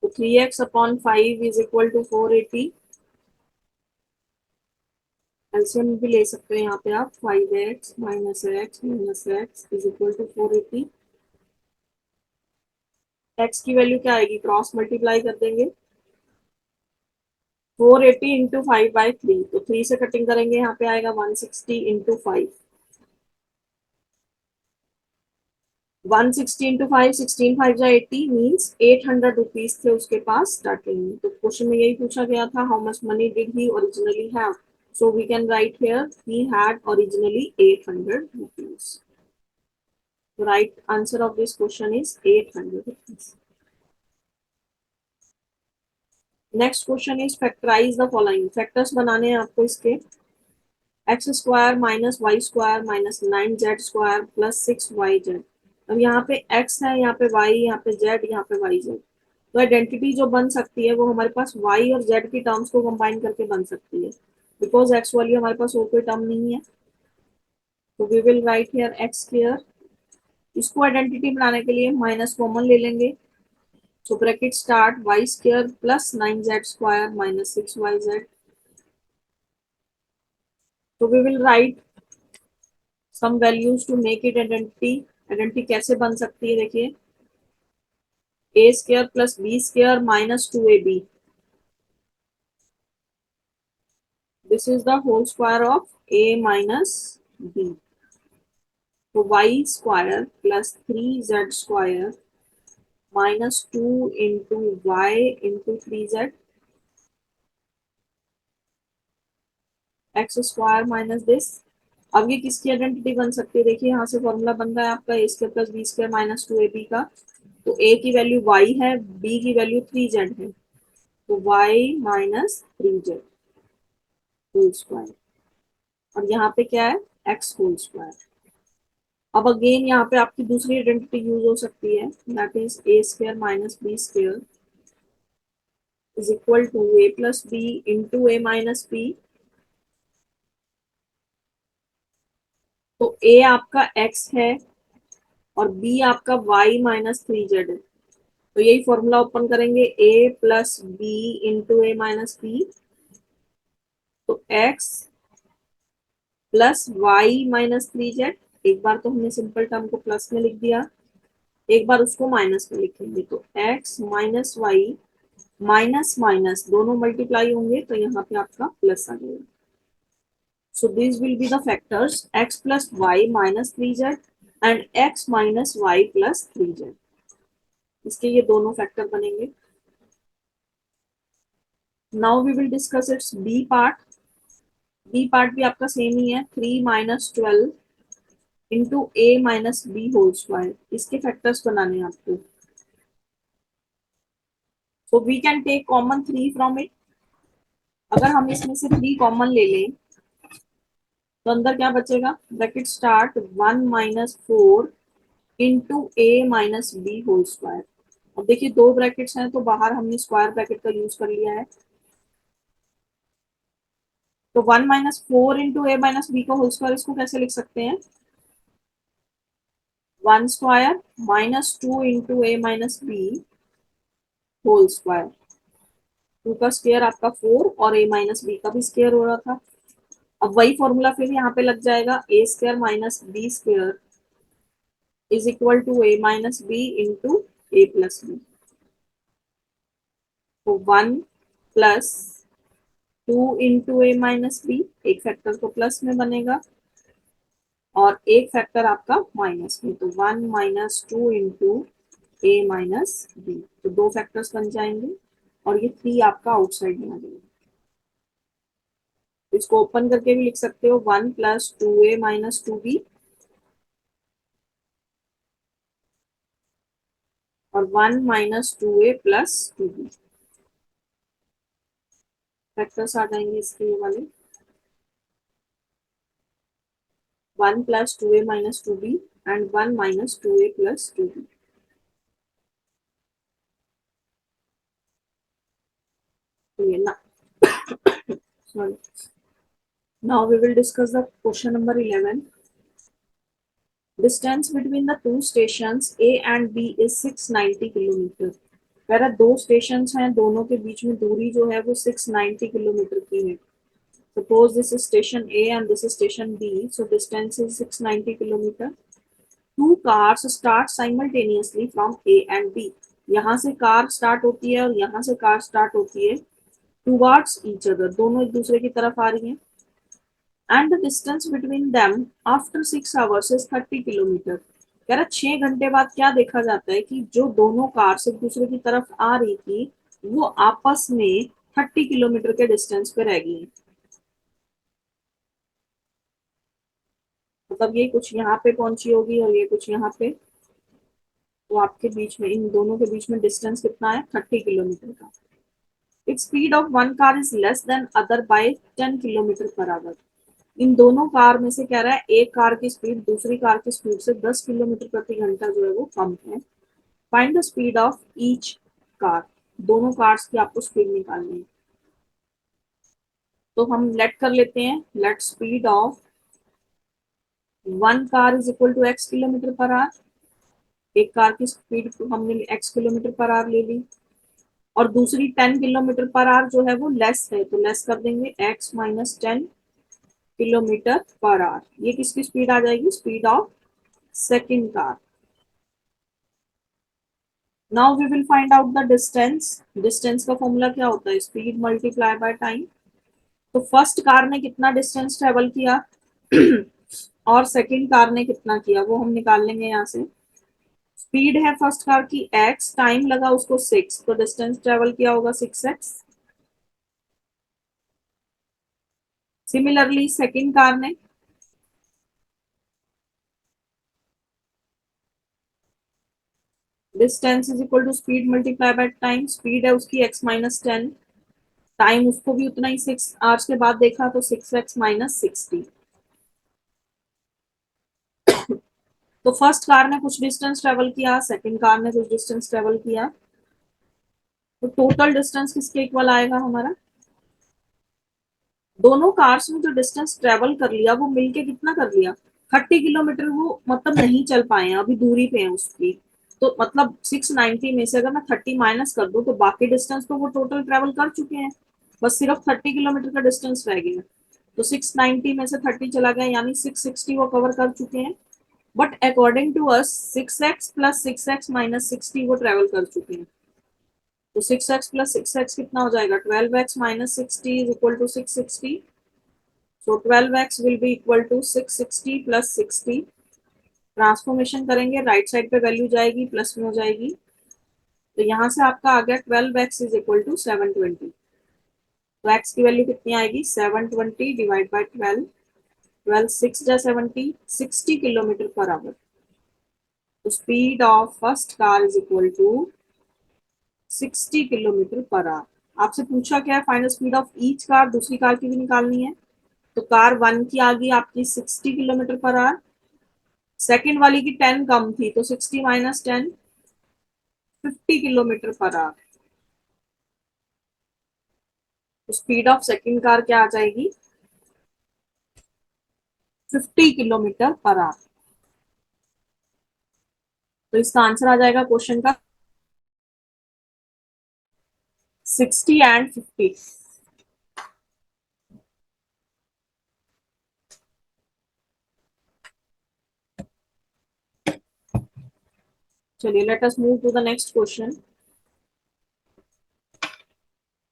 तो 3x upon 5 is equal to 480। LCM भी ले सकते हैं यहाँ पे आप, 5x minus x is equal to 480। x की वैल्यू क्या आएगी? क्रॉस मल्टीप्लाई कर देंगे, 480 इंटू 5/3, तो 3 से कटिंग करेंगे, यहाँ पे आएगा 160 इंटू 5। 160 इंटू 5, 16×5 = 80 मीन्स 800 रुपीज थे उसके पास स्टार्टिंग में। तो क्वेश्चन में यही पूछा गया था, how much money did he originally have? So we can write here he had originally 800 rupees. The right answer of this question is 800 rupees. Next question is factorise the following. Factors बनाने हैं आपको इसके। X square minus y square minus 9z² plus 6yz। अब यहाँ पे x है, यहाँ पे y, यहाँ पे z, यहाँ पे yz। तो आइडेंटिटी जो बन सकती है वो हमारे पास y और z की टर्म्स को कंबाइन करके बन सकती है, बिकॉज x वाली हमारे पास और कोई टर्म नहीं है। तो we will write here x clear. इसको आइडेंटिटी बनाने के लिए माइनस कॉमन ले लेंगे। So bracket start y² plus 9z² minus 6yz. So we will write some values to make it identity. Identity कैसे बन सकती है? देखिए a² plus b² minus 2ab. This is the whole square of a minus b. So y² plus 3z² minus 2 into y into 3z x² minus this। अब ये किसकी identity बन सकती है? देखिए यहाँ से फॉर्मूला बन रहा है आपका a² plus b² minus 2ab का। तो a की वैल्यू y है, b की वैल्यू 3z है, तो y minus 3z whole square. और यहाँ पे क्या है? x whole square. अब अगेन यहाँ पे आपकी दूसरी आइडेंटिटी यूज हो सकती है, that is a² minus b² is equal to a plus b into a minus b। तो a आपका x है और b आपका y माइनस 3z है। तो यही फॉर्मूला ओपन करेंगे, a plus b into a minus b. तो x plus y minus 3z। एक बार तो हमने सिंपल टर्म को प्लस में लिख दिया, एक बार उसको माइनस में लिखेंगे। तो x minus y minus minus दोनों मल्टीप्लाई होंगे, तो यहाँ पे आपका प्लस आ जाएगा। So this will be the factors x plus y minus 3z and x minus y plus 3z। इसके ये दोनों फैक्टर बनेंगे। Now we will discuss its b part. B part भी आपका सेम ही है, 3 - 12 into a minus b whole square. इसके factors बनाने हैं आपको। So we can take common 3 from it. अगर हम इसमें से 3 कॉमन ले लें तो अंदर क्या बचेगा? Bracket start 1 - 4 into a minus b whole square. अब देखिए दो ब्रैकेट्स हैं तो बाहर हमने स्क्वायर ब्रैकेट का यूज कर लिया है, तो 1 - 4 इंटू ए माइनस बी का होल स्क्वायर, इसको कैसे लिख सकते हैं? 1 square -2 into a minus b whole square. 2 का स्क्वायर आपका 4 और ए माइनस बी का भी स्क्वायर हो रहा था। अब वही फॉर्मूला फिर यहाँ पे लग जाएगा, a square minus b square is equal to a minus b into a plus b. तो 1 + 2 इंटू ए माइनस बी, एक फैक्टर तो प्लस में बनेगा और एक फैक्टर आपका माइनस में, तो 1 - 2 इंटू ए माइनस बी, तो दो फैक्टर्स बन जाएंगे और ये 3 आपका आउटसाइड में आ जाएगा। इसको ओपन करके भी लिख सकते हो, 1 + 2a - 2b और 1 - 2a + 2b, फैक्टर्स आ जाएंगे इसके ये वाले, 1 + 2a - 2b and 1 - 2a + 2b। तो ये ना, sorry. Now we will discuss the question number 11. Distance between the two stations A and B is 690 kilometre. कह रहा दो स्टेशन हैं, दोनों के बीच में दूरी जो है वो 690 किलोमीटर की है। Suppose this is station A and this is station B, so distance is 690 kilometer. Two cars start simultaneously from A and B. यहाँ से कार स्टार्ट होती है और यहाँ से कार स्टार्ट होती है, towards each other, दोनों एक दूसरे की तरफ आ रही हैं। And the distance between them after 6 hours is 30 kilometre. कह रहा 6 घंटे बाद क्या देखा जाता है कि जो दोनों कार्स एक दूसरे की तरफ आ रही थी वो आपस में 30 किलोमीटर के डिस्टेंस पे रह गई। मतलब ये कुछ यहाँ पे पहुंची होगी और ये कुछ यहाँ पे, तो आपके बीच में, इन दोनों के बीच में डिस्टेंस कितना है? 30 किलोमीटर का। If speed of one car is less than other by 10 kilometre per hour. इन दोनों कार में से कह रहा है एक कार की स्पीड दूसरी कार की स्पीड से 10 किलोमीटर प्रति घंटा जो है वो कम है। Find the speed of each car. दोनों कार्स की आपको स्पीड निकालनी है, तो हम लेट कर लेते हैं, let speed of one car is equal to x kilometre per hour. एक कार की स्पीड हमने x किलोमीटर पर आवर ले ली और दूसरी 10 किलोमीटर पर आवर जो है वो लेस है, तो लेस कर देंगे x - 10 किलोमीटर पर आवर। ये किसकी स्पीड आ जाएगी? Speed of second car. Now we will find out the distance. Distance का फॉर्मूला क्या होता है? Speed multiply by time. तो फर्स्ट कार ने कितना डिस्टेंस ट्रेवल किया और सेकेंड कार ने कितना किया वो हम निकाल लेंगे यहाँ से। स्पीड है फर्स्ट कार की x, टाइम लगा उसको 6, तो डिस्टेंस ट्रेवल किया होगा 6x। सिमिलरली सेकेंड कार ने, distance is equal to speed multiply by time. Speed है उसकी x - 10, टाइम उसको भी उतना ही 6 आवर्स के बाद देखा, तो 6x - 60। तो फर्स्ट कार ने कुछ डिस्टेंस ट्रेवल किया, सेकंड कार ने कुछ डिस्टेंस ट्रेवल किया, तो टोटल डिस्टेंस किसके इक्वल आएगा हमारा? दोनों कार्स ने जो डिस्टेंस ट्रेवल कर लिया वो मिलके कितना कर लिया? 30 किलोमीटर। वो मतलब नहीं चल पाए हैं, अभी दूरी पे हैं उसकी, तो मतलब 690 में से अगर मैं 30 माइनस कर दूं तो बाकी डिस्टेंस तो वो टोटल ट्रेवल कर चुके हैं, बस सिर्फ 30 किलोमीटर का डिस्टेंस रह गया। तो 690 में से 30 चला गया, यानी 660 वो कवर कर चुके हैं। But according to us 6x + 6x - 60 वो ट्रेवल कर चुके हैं। तो 6x + 6x कितना हो जाएगा? 12x - 60 is equal to 660। So 12x will be equal to 660 + 60। Transformation करेंगे, राइट साइड पे वैल्यू जाएगी, प्लस में हो जाएगी, तो यहाँ से आपका आ गया 12x इज इक्वल टू 720। तो x की वैल्यू कितनी आएगी? 720 डिवाइड बाई 12, 12 6 जा 70, 60 किलोमीटर पर आवर। तो speed of first car is equal to 60 kilometre per hour. आपसे पूछा क्या है? Find speed of each car, दूसरी कार की भी निकालनी है। तो कार वन की आ गई आपकी 60 किलोमीटर पर आवर सेकंड वाली की 10 कम थी, तो 60 माइनस 10, 50 किलोमीटर पर आवर। तो स्पीड ऑफ सेकंड कार क्या आ जाएगी? 50 किलोमीटर पर आवर। तो इसका आंसर आ जाएगा क्वेश्चन का 60 एंड 50। चलिए, let us move to the next question.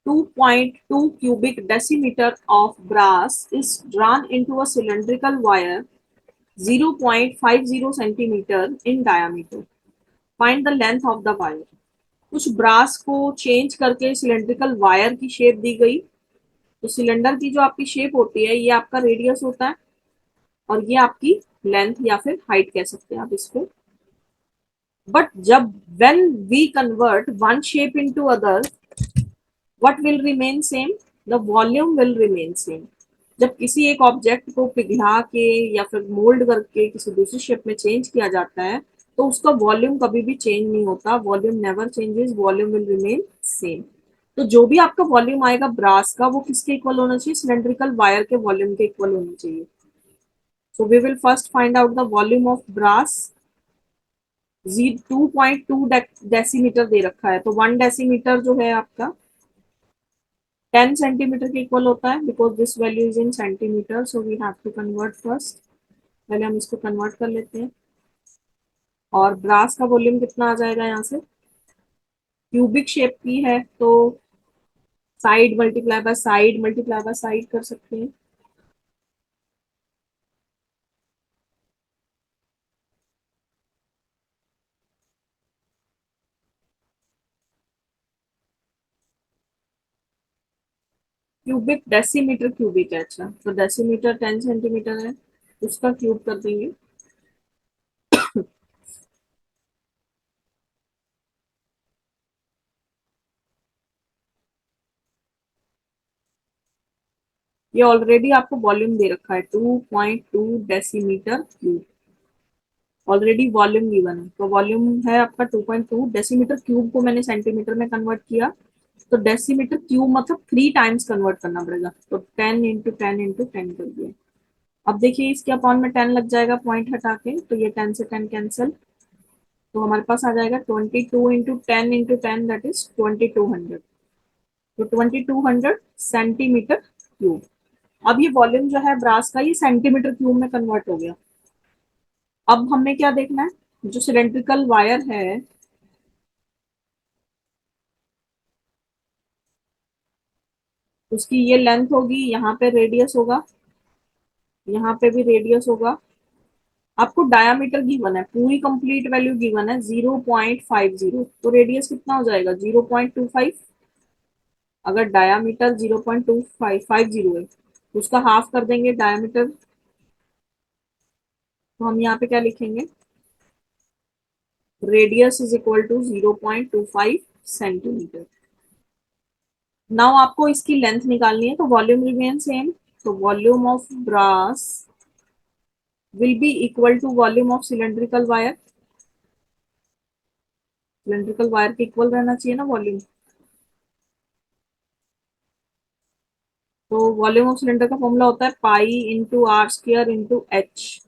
2.2 cubic decimeter of brass is drawn into a cylindrical wire 0.50 centimeter in diameter. Find the length of the wire. कुछ brass को change करके cylindrical wire की shape दी गई। तो cylinder की जो आपकी shape होती है, ये आपका रेडियस होता है, और ये आपकी लेंथ या फिर हाइट कह सकते हैं आप इसको। बट जब when we convert one shape into other, what will remain same? The volume will remain same. जब किसी एक ऑब्जेक्ट को पिघला के या फिर मोल्ड करके किसी दूसरी शेप में चेंज किया जाता है, तो उसका वॉल्यूम कभी भी चेंज नहीं होता। Volume never changes, volume will remain same. तो जो भी आपका वॉल्यूम आएगा ब्रास का, वो किसके इक्वल होना चाहिए? सिलेंड्रिकल वायर के वॉल्यूम के इक्वल होना चाहिए। So we will first find out the volume of brass. 2.2 decimetre दे रखा है, तो 1 डेसीमीटर जो है आपका 10 सेंटीमीटर के इक्वल होता है, because this value is in centimetre, so we have to convert first. पहले हम इसको कन्वर्ट कर लेते हैं। और ब्रास का वॉल्यूम कितना आ जाएगा? यहाँ से क्यूबिक शेप की है, तो side multiply by side multiply by side कर सकते हैं। क्यूबिक डेसीमीटर क्यूबिक है, अच्छा, तो डेसीमीटर 10 सेंटीमीटर है, उसका क्यूब कर देंगे। ये ऑलरेडी आपको वॉल्यूम दे रखा है 2.2 decimetre cube. Already volume given है, तो वॉल्यूम है आपका 2.2 डेसीमीटर क्यूब को मैंने सेंटीमीटर में कन्वर्ट किया। तो डेसीमीटर क्यूब मतलब 3 टाइम्स कन्वर्ट करना पड़ेगा, तो 10 × 10 × 10 कर दिया। अब देखिए, इसके अपॉन में 10 लग जाएगा पॉइंट हटा के, तो ये 10 से 10 कैंसिल। तो हमारे पास आ जाएगा 22 × 10 × 10, दैट इज 2200। तो 2200 सेंटीमीटर क्यूब। अब ये वॉल्यूम जो है ब्रास का, ये सेंटीमीटर क्यूब में कन्वर्ट हो गया। अब हमें क्या देखना है? जो सिलेंड्रिकल वायर है, उसकी ये लेंथ होगी, यहाँ पे रेडियस होगा, यहाँ पे भी रेडियस होगा। आपको डायामीटर गिवन है, पूरी कंप्लीट वैल्यू गिवन है 0.50, तो रेडियस कितना हो जाएगा? 0.25। अगर डायामीटर 0.2550 है, तो उसका हाफ कर देंगे डायामीटर। तो हम यहाँ पे क्या लिखेंगे? Radius is equal to 0.25 centimetre. Now आपको इसकी लेंथ निकालनी है, तो वॉल्यूम रिमेन सेम। तो volume of brass will be equal to volume of cylindrical wire. Cylindrical wire के इक्वल रहना चाहिए ना वॉल्यूम। तो वॉल्यूम ऑफ सिलेंडर का फॉर्मूला होता है pi into r square into h.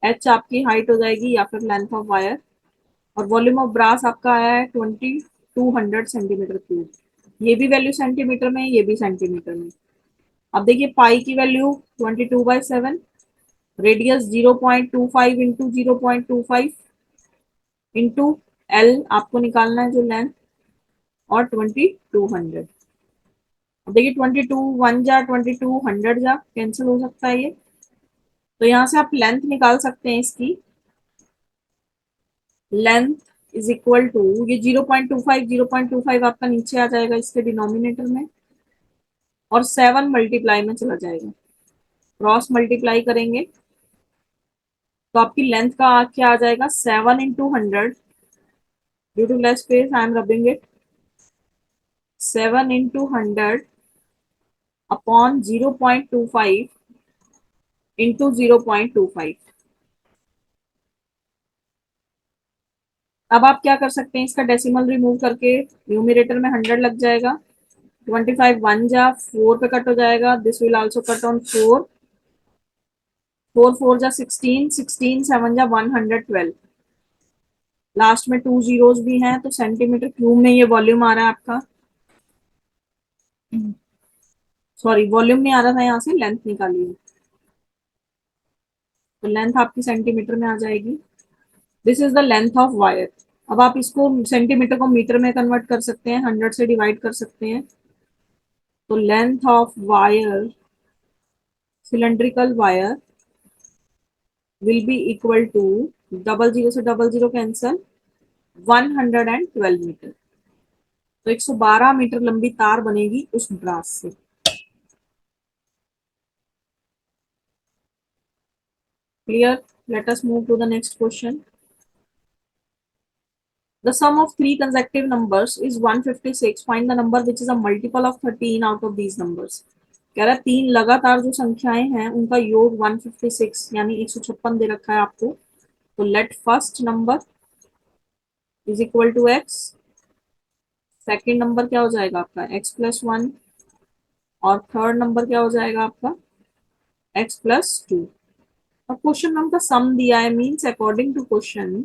H आपकी हाइट हो जाएगी या फिर लेंथ ऑफ वायर, और वॉल्यूम ऑफ ब्रास आपका आया है 2200 सेंटीमीटर क्यूब। ये भी वैल्यू सेंटीमीटर में, ये भी सेंटीमीटर में। अब देखिए, पाई की value 22/7, radius 0.25 into 0.25 into L आपको निकालना है जो लेंथ, और 2200। अब देखिए, 22 1 जा 22 100 जा कैंसिल हो सकता है ये। तो यहाँ से आप लेंथ निकाल सकते हैं इसकी। लेंथ इज इक्वल टू, ये 0.25 आपका नीचे आ जाएगा इसके डिनोमिनेटर में, और 7 मल्टीप्लाई में चला जाएगा। क्रॉस मल्टीप्लाई करेंगे तो आपकी लेंथ का क्या आ जाएगा? 7 × 100, due to less space I am rubbing it, 7 × 100 upon 0.25 into 0.25। अब आप क्या कर सकते हैं, इसका डेसिमल रिमूव करके न्यूमरेटर में 100 लग जाएगा, 25 वन जा 4 पे कट हो जाएगा, this will also cut on 4, 4 4 जा 16, 16 7 जा 112, लास्ट में 2 जीरोस भी हैं, तो सेंटीमीटर क्यूब में ये वॉल्यूम आ रहा है आपका, सॉरी वॉल्यूम नहीं आ रहा था, यहाँ से लेंथ निकालिए, तो लेंथ आपकी सेंटीमीटर में आ जाएगी। This is the length of wire. अब आप इसको सेंटीमीटर को मीटर में कन्वर्ट कर सकते हैं, 100 से डिवाइड कर सकते हैं, तो length of wire, cylindrical wire will be equal to, double zero से डबल जीरो कैंसल, 112 मीटर, तो 112 मीटर लंबी तार बनेगी उस ब्रास से। Clear? Let us move to the next question. The sum of three consecutive numbers is 156. Find the number which is a multiple of 13 out of these numbers. कह रहा है तीन लगातार जो संख्याएं हैं उनका योग 156 यानी 156 दे रखा है आपको, तो let first number is equal to x, second number क्या हो जाएगा आपका एक्स प्लस वन, और थर्ड नंबर क्या हो जाएगा आपका एक्स प्लस टू। अब क्वेश्चन में हमका सम दिया है, means according to question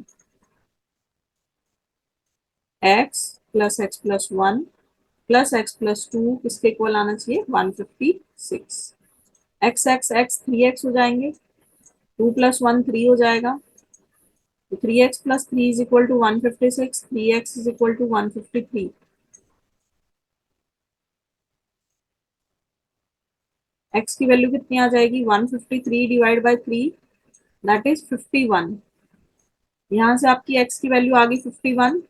x plus one plus x plus two किसके इक्वल आना चाहिए 156। एक्स एक्स एक्स 3x हो जाएंगे, 2 प्लस वन 3 हो जाएगा, तो 3x plus 3 is equal to 156, 3x is equal to 153। x की वैल्यू कितनी आ जाएगी 153 डिवाइड बाई 3, दैट इज 51। यहाँ से आपकी x की वैल्यू आ गई 51,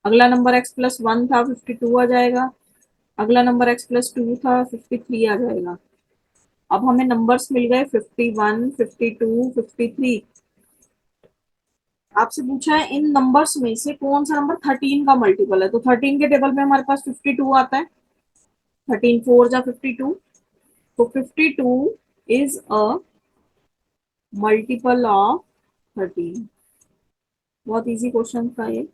अगला नंबर x प्लस वन था 52 आ जाएगा, अगला नंबर x प्लस टू था 53 आ जाएगा। अब हमें नंबर्स मिल गए 51, 52, 53। आपसे पूछा है इन नंबर्स में से कौन सा नंबर 13 का मल्टीपल है, तो 13 के टेबल में हमारे पास 52 आता है, 13 4 जा 52, तो 52 इज अ मल्टीपल ऑफ 13। बहुत इजी क्वेश्चन था ये।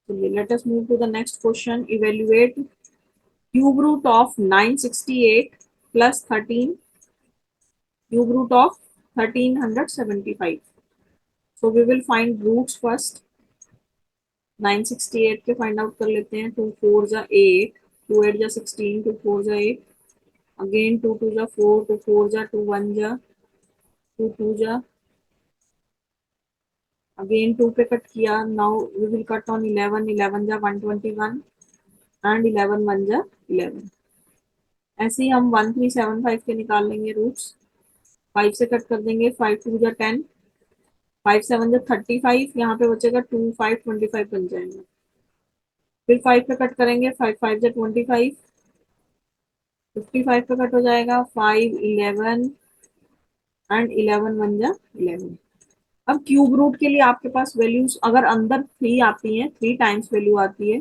चलिए let us move to the next question. Evaluate cube root of 968 plus 13 cube root of 1375। So we will find roots first. 968 के फाइंड आउट कर लेते हैं, 2 4 जा 8, 2 8 जा 16, 2 4 जा 8, अगेन 2 2 जा 4, 2 4 जा 2 1 जा 2 2 जा, अगेन 2 पे कट किया, now we will cut on 11, 11 जा 121 एंड 11 1 जा 11। ऐसे ही हम 1375 के निकाल लेंगे रूट्स, 5 से कट कर देंगे, 5 2 जा 10, 5 7 जा 35, यहाँ पे बचेगा 2 5 25 बन जाएंगे, फिर 5 पे कट करेंगे, 5 5 जा 25, 55 पे कट हो जाएगा, 5 11 एंड 11 वन जा 11। अब क्यूब रूट के लिए आपके पास वैल्यूज अगर अंदर 3 आती हैं, 3 टाइम्स वैल्यू आती है,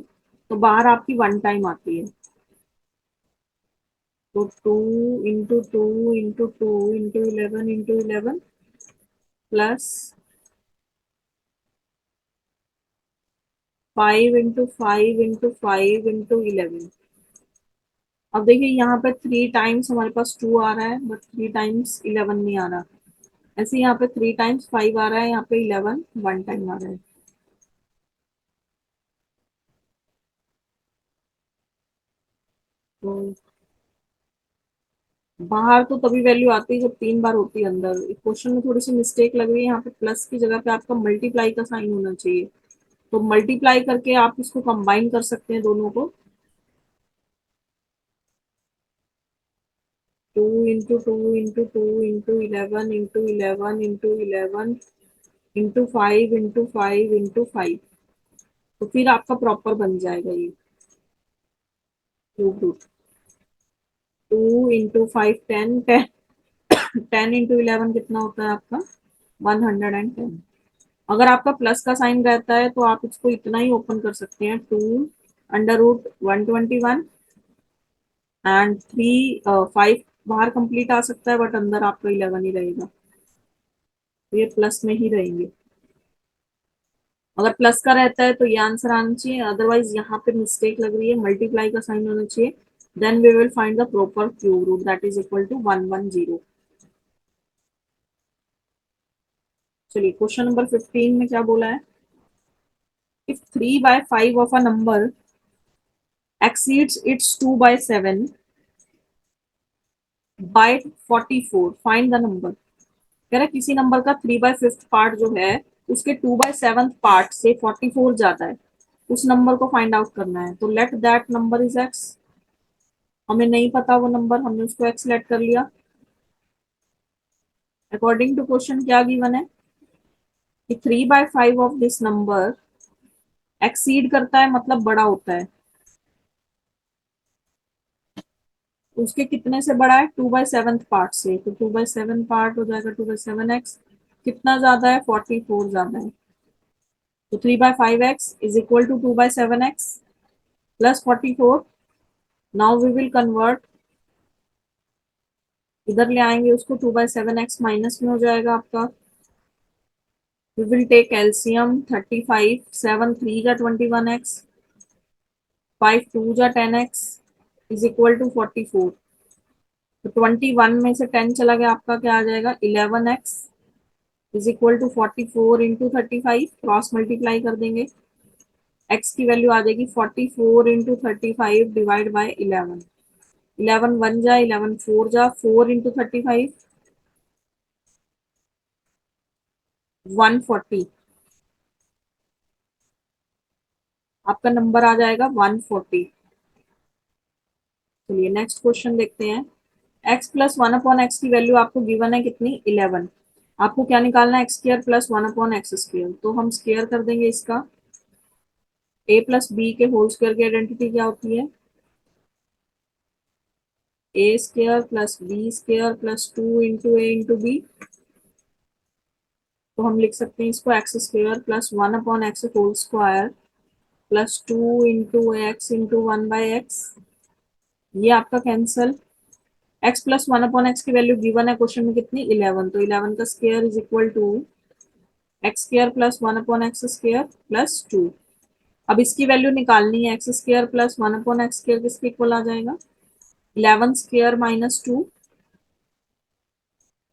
तो बाहर आपकी 1 टाइम आती है, तो 2 into two into two into 11 into 11 plus 5 into 5 into 5 into 11। अब देखिए यहाँ पे 3 टाइम्स हमारे पास 2 आ रहा है, बट 3 टाइम्स 11 नहीं आ रहा, ऐसे यहाँ पे 3 टाइम्स 5 आ रहा है, यहाँ पे 11 1 टाइम आ रहा है। तो बाहर तो तभी वैल्यू आती है जब 3 बार होती है अंदर। क्वेश्चन में थोड़ी सी मिस्टेक लग रही है, यहाँ पे प्लस की जगह पे आपका मल्टीप्लाई का साइन होना चाहिए, तो मल्टीप्लाई करके आप इसको कंबाइन कर सकते हैं दोनों को, 2 into two into two into 11 into 11 into 11 into 5 into 5 into 5, तो फिर आपका प्रॉपर बन जाएगा ये क्यूब रूट। 2 इंटू 5 10, 10 इंटू 11 कितना होता है आपका 110। अगर आपका प्लस का साइन रहता है तो आप इसको इतना ही ओपन कर सकते हैं, 2 अंडर रूट 121 एंड 3 5 बाहर कंप्लीट आ सकता है, बट अंदर आपका 11 ही रहेगा, तो ये प्लस में ही रहेंगे। अगर प्लस का रहता है तो ये आंसर आना चाहिए, अदरवाइज यहाँ पे मिस्टेक लग रही है, मल्टीप्लाई का साइन होना चाहिए। Then we will find the proper cube root that is equal to 110। चलिए क्वेश्चन नंबर 15 में क्या बोला है, if 3/5 of a number exceeds its 2/7 by 44 find the number. कह रहा है किसी नंबर का 3/5 पार्ट जो है उसके 2/7 पार्ट से 44 ज्यादा है, उस नंबर को फाइंड आउट करना है। तो let that number is x. हमें नहीं पता वो नंबर, हमने उसको एक्स लेट कर लिया। अकॉर्डिंग टू क्वेश्चन क्या गिवन है कि 3/5 ऑफ दिस नंबर एक्सीड करता है, मतलब बड़ा होता है। उसके कितने से बड़ा है, 2/7 पार्ट से, तो 2/7 पार्ट हो जाएगा 2/7x। कितना ज्यादा है, 44 ज्यादा है। तो 3/5x is equal to 2/7x plus 44। Now we will convert, इधर ले आएंगे उसको, 2/7x माइनस में हो जाएगा आपका। वी विल टेक एलसीएम, 35 7 3 जा 21x, 5 2 जा 10x इज इक्वल टू 44। तो 21 में से 10 चला गया, आपका क्या आ जाएगा, 11x is equal to 44 into 35, cross multiply कर देंगे। x की वैल्यू आ जाएगी 44 इंटू 35 डिवाइड बाई 11। 11 1 जा, 11 4 जा, 4 इंटू 35 140, आपका नंबर आ जाएगा 140। चलिए नेक्स्ट क्वेश्चन देखते हैं। x प्लस 1/x की वैल्यू आपको गिवन है कितनी, 11। आपको क्या निकालना है, x square plus 1/x square. तो हम स्क्र कर देंगे इसका। a प्लस बी के होल स्क्वायर की आइडेंटिटी क्या होती है, a square plus b square plus 2 into a into b. तो हम लिख सकते हैं इसको x square plus 1/x whole square plus 2 into x into 1/x। ये आपका कैंसल। x प्लस 1/x की वैल्यू गिवन है क्वेश्चन में कितनी, 11। तो 11 का square is equal to x square plus 1/x square plus 2। अब इसकी वैल्यू निकालनी है, x square plus 1/x square किसके इक्वल आ जाएगा, 11 स्क्र माइनस 2।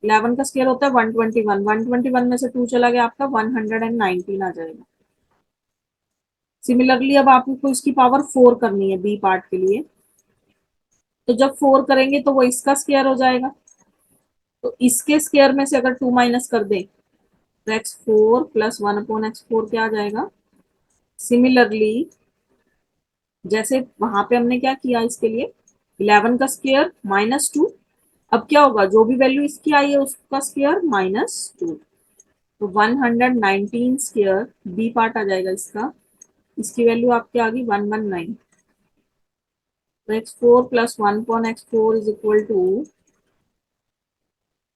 11 का स्क्वायर होता है 121, 121 में से 2 चला गया, आपका 119 आ जाएगा। सिमिलरली अब आपको इसकी पावर 4 करनी है बी पार्ट के लिए, तो जब 4 करेंगे तो वो इसका स्क्वायर हो जाएगा। तो इसके स्क्वायर में से अगर 2 माइनस कर दें तो x4 प्लस 1/x4 क्या आ जाएगा। सिमिलरली जैसे वहां पे हमने क्या किया, इसके लिए 11 का स्क्वायर माइनस 2। अब क्या होगा, जो भी वैल्यू इसकी आई है उसका स्क्वायर माइनस 2। तो 119 स्क्वायर बी पार्ट आ जाएगा इसका। इसकी वैल्यू आपकी आ गई 119। तो x4 plus 1/x4 is equal to,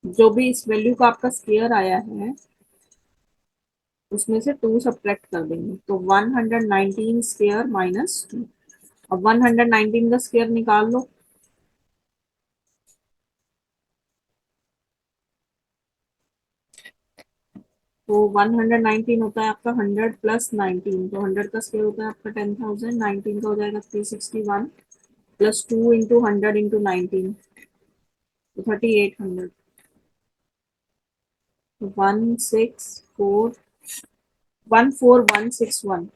जो भी इस वैल्यू का आपका स्क्वायर आया है उसमें से 2 सब्ट्रैक्ट कर देंगे, तो 119 स्क्वायर माइनस 2। अब 119 का स्क्वायर निकाल लो। तो 119 होता है आपका 100 प्लस 19, तो 100 का स्क्वायर होता है आपका 10,000, 19 का हो जाएगा 361 प्लस 2 इंटू 100 इंटू 19, तो 3800। 14161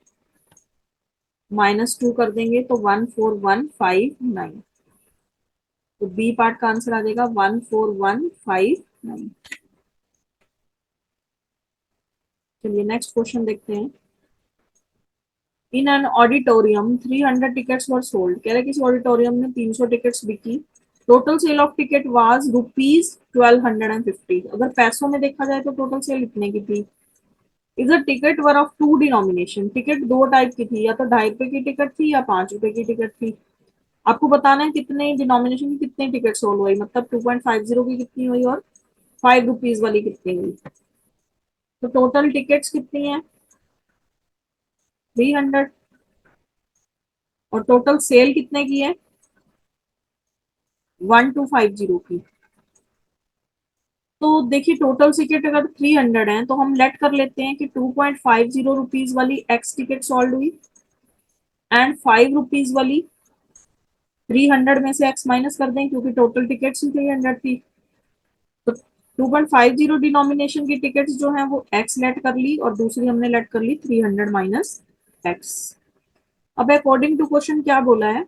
माइनस 2 कर देंगे तो 14159। तो बी पार्ट का आंसर आ जाएगा 14159। चलिए नेक्स्ट क्वेश्चन देखते हैं। In an auditorium 300 tickets were sold. कह रहे किसी ऑडिटोरियम में 300 टिकट्स बिकी। Total sale of ticket was ₹1250। अगर पैसों में देखा जाए तो टोटल सेल इतने की थी। Is a ticket were of two denomination. Ticket दो टाइप की थी, या तो ₹2.5 की टिकट थी या ₹5 की टिकट थी। आपको बताना है कितने डिनोमिनेशन की कितनी टिकट सोल्ड हुई, मतलब 2.50 की कितनी हुई और ₹5 वाली कितनी हुई। तो टोटल टिकट्स कितनी है, 300। और टोटल सेल कितने की है, 1250 की। तो देखिए टोटल टिकट अगर 300 है तो हम लेट कर लेते हैं कि 2.50 रुपीज वाली एक्स टिकट सॉल्व हुई एंड 5 रुपीज वाली 300 में से एक्स माइनस कर दें क्योंकि टोटल टिकट्स ही 300 थी। तो 2.50 डिनोमिनेशन की टिकट्स जो है वो एक्स लेट कर ली और दूसरी हमने लेट कर ली 300 माइनस एक्स। अब अकॉर्डिंग टू क्वेश्चन क्या बोला है,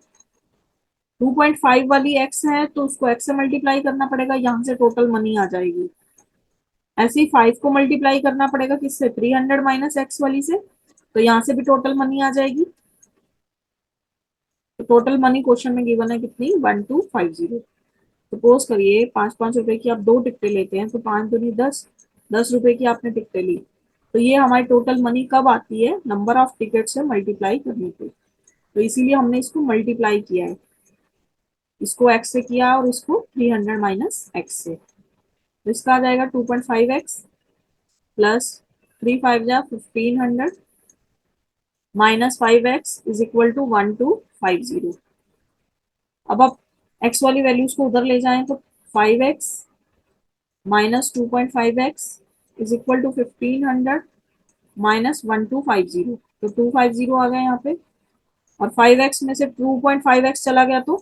2.5 वाली एक्स है तो उसको एक्स से मल्टीप्लाई करना पड़ेगा, यहाँ से टोटल मनी आ जाएगी। ऐसे ही 5 को मल्टीप्लाई करना पड़ेगा किससे, 300 माइनस एक्स वाली से, तो यहाँ से भी टोटल मनी आ जाएगी। तो टोटल मनी क्वेश्चन में गिवन है कितनी, 1250। सपोज करिए 5-5 रुपए की आप दो टिकटें लेते हैं तो 5 दूनी 10, 10 रुपए की आपने टिकटें ली, तो ये हमारी टोटल मनी कब आती है, नंबर ऑफ टिकट से मल्टीप्लाई करने पे। तो इसीलिए हमने इसको मल्टीप्लाई किया है, इसको एक्स से किया और इसको 300 माइनस एक्स से। तो इसका आ जाएगा 2.5x प्लस 3 5 जा 1500 minus 5x is equal to 1250। अब आप x वाली वैल्यूज को उधर ले जाएं तो 5x minus 2.5x is equal to 1500 minus 1250। तो 250 आ गया यहाँ पे, और 5x में से 2.5x चला गया तो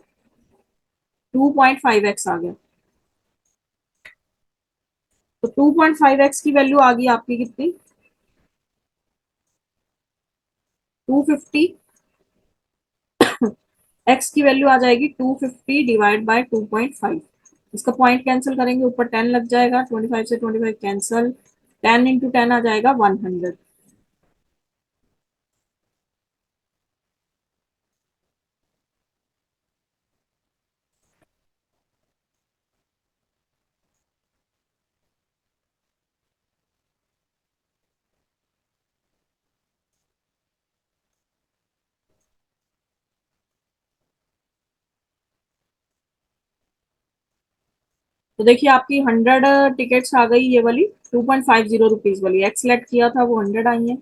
2.5x आ गया। तो 2.5x की वैल्यू आ गई आपकी कितनी, 250। x की वैल्यू आ जाएगी 250 डिवाइड बाय 2.5। इसका पॉइंट कैंसिल करेंगे, ऊपर 10 लग जाएगा, 25 से 25 कैंसिल, 10 इंटू 10 आ जाएगा 100। तो देखिए आपकी 100 टिकट्स आ गई, ये वाली 2.50 रुपीज वाली एक्स सेलेक्ट किया था वो 100 आई है।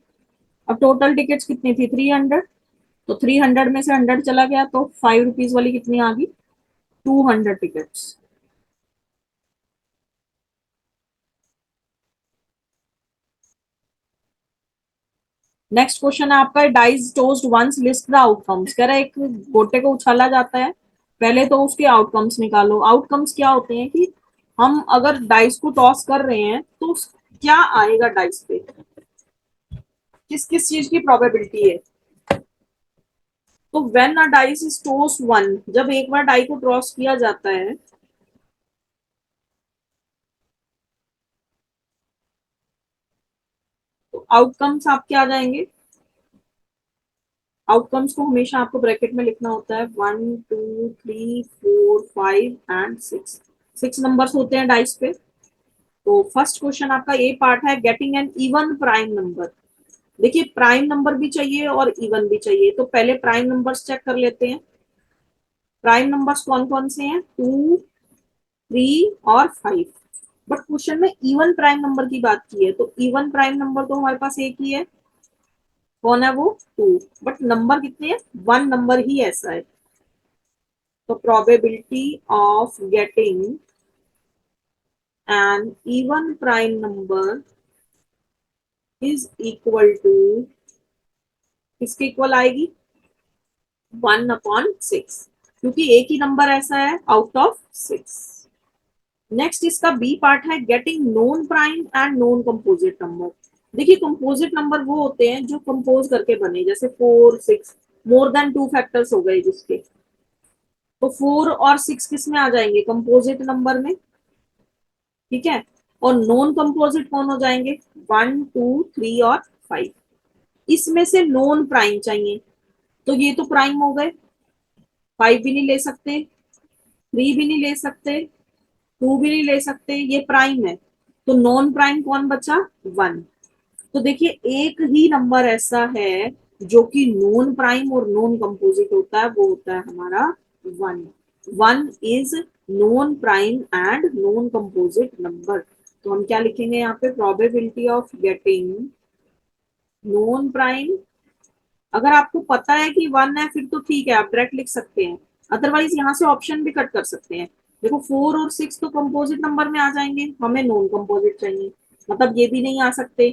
अब टोटल टिकट्स कितनी थी, 300। तो 300 में से 100 चला गया तो 5 रुपीज वाली कितनी आ गई, 200 टिकट्स। नेक्स्ट क्वेश्चन है आपका, dice tossed once list the outcomes. कह रहा है एक गोटे को उछाला जाता है, पहले तो उसके आउटकम्स निकालो। आउटकम्स क्या होते हैं कि हम अगर डाइस को टॉस कर रहे हैं तो क्या आएगा डाइस पे, किस किस चीज की प्रोबेबिलिटी है। तो when a dice is toss one, जब एक बार डाई को टॉस किया जाता है, तो आउटकम्स आपके आ जाएंगे। आउटकम्स को हमेशा आपको ब्रैकेट में लिखना होता है, 1 2 3 4 5 एंड 6। 6 नंबर्स होते हैं डाइस पे। तो फर्स्ट क्वेश्चन आपका ए पार्ट है, getting an even prime number. देखिए प्राइम नंबर भी चाहिए और इवन भी चाहिए, तो पहले प्राइम नंबर्स चेक कर लेते हैं। प्राइम नंबर्स कौन कौन से हैं, 2 3 और 5। बट क्वेश्चन में इवन प्राइम नंबर की बात की है, तो इवन प्राइम नंबर तो हमारे पास एक ही है, कौन है वो, 2। बट नंबर कितने हैं, वन नंबर ही ऐसा है। तो probability of getting an even prime number is equal to, किसके इक्वल आएगी, 1/6, क्योंकि एक ही नंबर ऐसा है आउट ऑफ 6। नेक्स्ट इसका बी पार्ट है, getting non prime and non composite number. देखिए कंपोजिट नंबर वो होते हैं जो कंपोज करके बने, जैसे 4 6, मोर देन 2 फैक्टर्स हो गए जिसके। तो 4 और 6 किस में आ जाएंगे, कंपोजिट नंबर में, ठीक है। और नॉन कंपोजिट कौन हो जाएंगे, 1 2 3 और 5। इसमें से नॉन प्राइम चाहिए, तो ये तो प्राइम हो गए, 5 भी नहीं ले सकते, 3 भी नहीं ले सकते, 2 भी नहीं ले सकते, ये प्राइम है। तो नॉन प्राइम कौन बचा, 1। तो देखिए एक ही नंबर ऐसा है जो कि नॉन प्राइम और नॉन कंपोजिट होता है, वो होता है हमारा 1। 1 is non prime and non composite number. तो हम क्या लिखेंगे यहाँ पे, probability of getting non prime. अगर आपको पता है कि 1 है फिर तो ठीक है, आप डायरेक्ट लिख सकते हैं, अदरवाइज यहाँ से ऑप्शन भी कट कर सकते हैं। देखो 4 और 6 तो कंपोजिट नंबर में आ जाएंगे, हमें नॉन कंपोजिट चाहिए, मतलब ये भी नहीं आ सकते।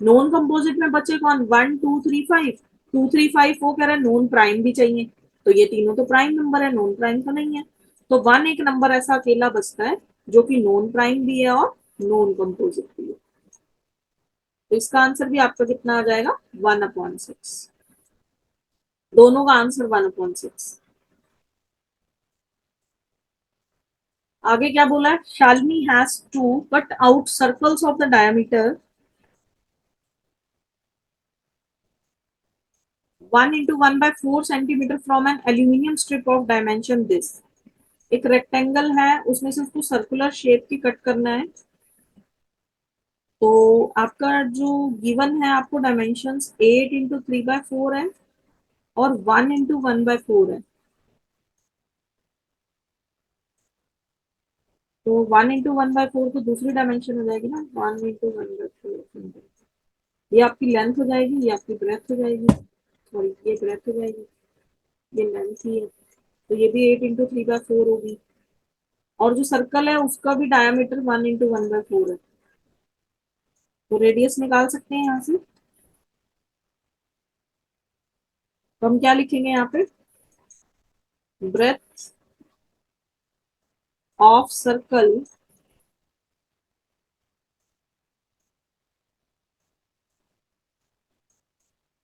नॉन कंपोजिट में बचे कौन, 1 2 3 5, 2 3 5 वो कह रहा है नॉन प्राइम भी चाहिए, तो ये तीनों तो प्राइम नंबर है, नॉन प्राइम तो नहीं है। तो वन एक नंबर ऐसा अकेला बचता है जो कि नॉन प्राइम भी है और नॉन कंपोजिट भी है। तो इसका आंसर भी आपका कितना आ जाएगा, 1/6। दोनों का आंसर 1/6। आगे क्या बोला है, Shalini has to cut out circles of the diameter 1 into 1/4 centimeter from an aluminium strip of dimension this. एक रेक्टेंगल है, उसमें से उसको सर्कुलर शेप की कट करना है। तो आपका जो गिवन है, आपको डायमेंशंस 8 into 3/4 है और 1 into 1/4 है। तो 1 into 1/4 तो दूसरी डायमेंशन हो जाएगी ना, 1 into 1/4। ये आपकी लेंथ हो जाएगी, ये आपकी ब्रेथ हो जाएगी, सॉरी ये ब्रेथ हो जाएगी, ये लेंथ ही है। तो ये भी 8 into 3/4 होगी। और जो सर्कल है उसका भी डायमीटर 1 into 1/4 है। तो रेडियस निकाल सकते हैं यहाँ से। तो हम क्या लिखेंगे यहाँ पे, breadth of circle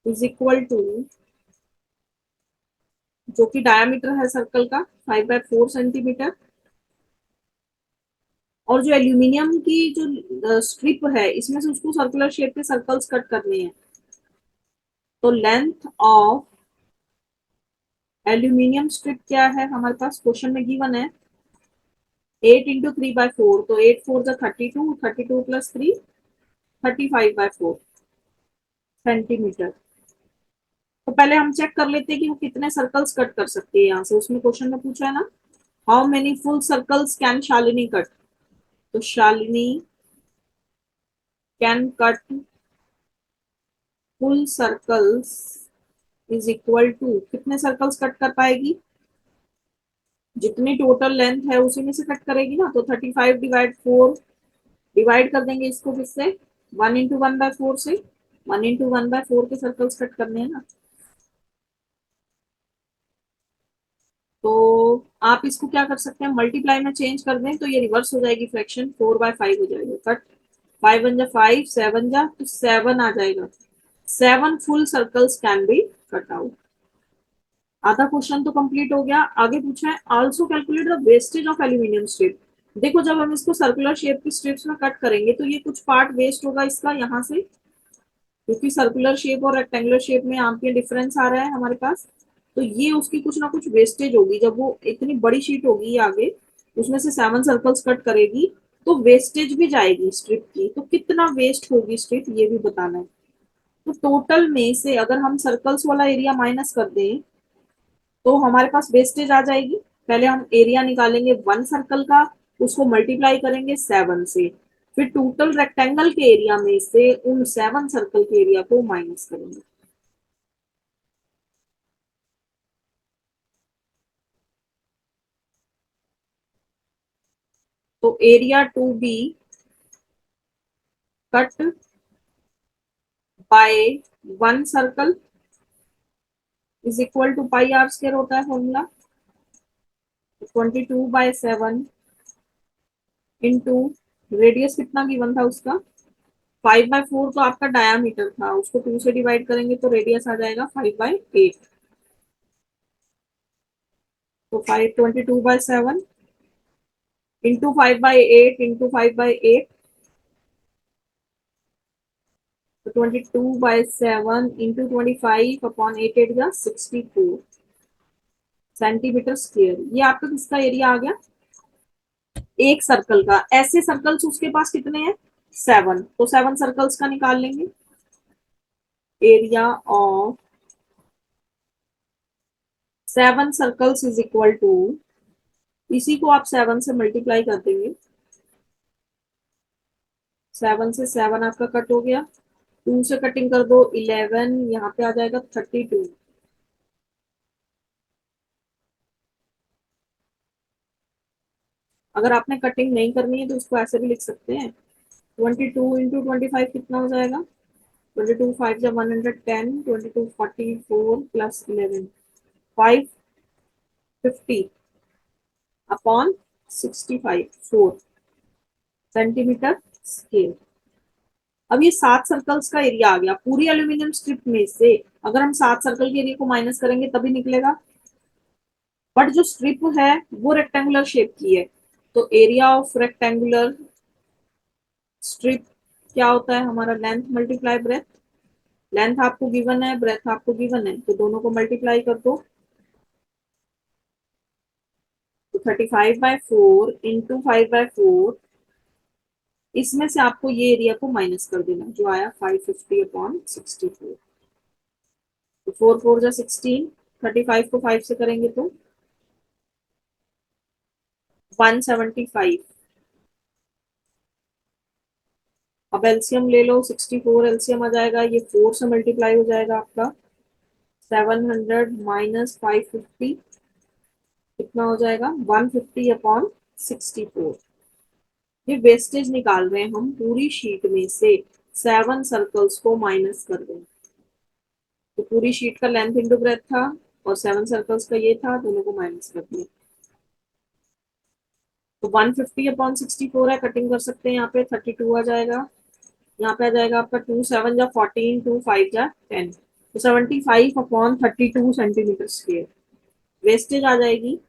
is equal to, जो कि डायमीटर है सर्कल का 5/4 सेंटीमीटर, और जो एल्यूमिनियम की जो स्ट्रिप है इसमें से उसको सर्कुलर शेप के सर्कल्स कट करने हैं। तो लेंथ ऑफ एल्यूमिनियम स्ट्रिप क्या है हमारे पास, क्वेश्चन में गिवन है 8 into 3/4, तो 8 4 32, 32 + 3 35/4 सेंटीमीटर। तो पहले हम चेक कर लेते हैं कि वो कितने सर्कल्स कट कर सकती है। यहाँ से उसमें क्वेश्चन में पूछा है ना, how many full circles can Shalini cut. तो Shalini can cut full circles is equal to, कितने सर्कल्स कट कर पाएगी, जितनी टोटल लेंथ है उसी में से कट करेगी ना। तो 35/4 डिवाइड कर देंगे इसको किससे, 1 into 1/4 से। 1 into 1/4 के सर्कल्स कट करने हैं ना। तो आप इसको क्या कर सकते हैं, मल्टीप्लाई में चेंज कर दें तो ये रिवर्स हो जाएगी, फ्रैक्शन 4/5 हो जाएगा कट। 5 1 5, 7 जा तो 7 आ जाएगा। 7 full circles can be cut out. आधा क्वेश्चन तो कंप्लीट हो गया। आगे पूछा है also calculate the wastage of aluminium strip. देखो जब हम इसको सर्कुलर शेप की स्ट्रिप्स में कट करेंगे तो ये कुछ पार्ट वेस्ट होगा इसका यहाँ से, क्योंकि सर्कुलर शेप और रेक्टेंगुलर शेप में यहाँ पे डिफरेंस आ रहा है हमारे पास। तो ये उसकी कुछ ना कुछ वेस्टेज होगी, जब वो इतनी बड़ी शीट होगी ये आगे, उसमें से 7 सर्कल्स कट करेगी तो वेस्टेज भी जाएगी स्ट्रिप की। तो कितना वेस्ट होगी स्ट्रिप ये भी बताना है। तो टोटल में से अगर हम सर्कल्स वाला एरिया माइनस कर दें तो हमारे पास वेस्टेज आ जाएगी। पहले हम एरिया निकालेंगे 1 सर्कल का, उसको मल्टीप्लाई करेंगे 7 से, फिर टोटल रेक्टेंगल के एरिया में से उन 7 सर्कल के एरिया को माइनस करेंगे। तो area to be cut by 1 circle is equal to πr² होता है फॉर्मूला। 22/7 इंटू रेडियस कितना गिवन था उसका, 5/4 तो आपका डायामीटर था, उसको 2 से डिवाइड करेंगे तो रेडियस आ जाएगा 5/8। तो 5 22/7 इंटू 5/8 इंटू 5/8, तो 22/7 इंटू 25/8 या 64 सेंटीमीटर स्क्वेयर। ये आपका किसका एरिया आ गया, एक सर्कल का। ऐसे सर्कल्स उसके पास कितने हैं, 7, तो 7 सर्कल्स का निकाल लेंगे area of 7 circles is equal to, इसी को आप 7 से मल्टीप्लाई कर देंगे। 7 से 7 आपका कट हो गया, 2 से कटिंग कर दो 11, यहाँ पे आ जाएगा 32। अगर आपने कटिंग नहीं करनी है तो इसको ऐसे भी लिख सकते हैं, 22 × 25 कितना हो जाएगा, 22 5 जा 110, 22 44 प्लस 11, 550 अपॉन 65, 4 सेंटीमीटर स्केयर। अब ये 7 सर्कल्स का एरिया आ गया पूरी एल्यूमिनियम स्ट्रिप में से। अगर हम 7 सर्कल के एरिया को माइनस करेंगे तभी निकलेगा, बट जो स्ट्रिप है वो रेक्टेंगुलर शेप की है, तो एरिया ऑफ रेक्टेंगुलर स्ट्रिप क्या होता है हमारा, लेंथ मल्टीप्लाई ब्रेथ। लेंथ आपको गिवन है, ब्रेथ आपको गिवन है, तो दोनों को मल्टीप्लाई कर दो, तो 35/4 इंटू 5/4, इसमें से आपको ये एरिया को माइनस कर देना, जो आया 550/64, तो 4 4 जा 16, 35 को 5 से करेंगे तो 175। अब एलसीएम ले लो, 64 एलसीएम आ जाएगा, ये 4 से मल्टीप्लाई हो जाएगा आपका, 700 माइनस 550 कितना हो जाएगा, 150/64। ये वेस्टेज निकाल रहे हैं हम पूरी शीट में से, 7 सर्कल्स को माइनस कर दें, तो पूरी शीट का लेंथ इंटू ब्रेथ था और 7 सर्कल्स का ये था, दोनों को माइनस कर दिया, तो 150/64 है, कटिंग कर सकते हैं, यहाँ पे 32 आ जाएगा, यहाँ पे आ जाएगा आपका 2 7 जा 14, 2 5 जा 10, तो 75/32 सेंटीमीटर स्क्वेयर। वेस्टेज आ जाएगी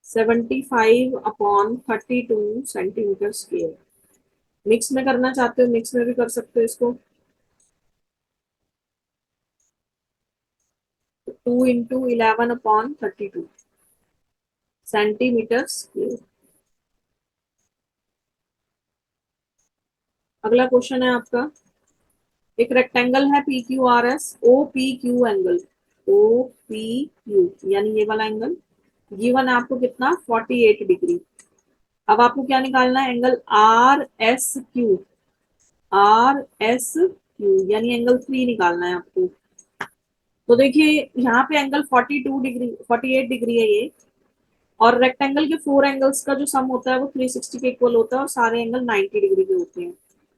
75/32 सेंटीमीटर स्क्वेयर। मिक्स में करना चाहते हो मिक्स में भी कर सकते हो इसको, 2 × 11/32 सेंटीमीटर स्क्वेयर। अगला क्वेश्चन है आपका, एक रेक्टेंगल है P Q R S, O P Q angle, O P Q यानी ये वाला एंगल गिवन है आपको कितना, 48 डिग्री। अब आपको क्या निकालना है, angle R S Q, R S Q यानी एंगल 3 निकालना है आपको। तो देखिए यहाँ पे एंगल 42 डिग्री, 48 डिग्री है ये, और रेक्टेंगल के 4 एंगल्स का जो सम होता है वो 360 के इक्वल होता है, और सारे एंगल 90 डिग्री के होते हैं।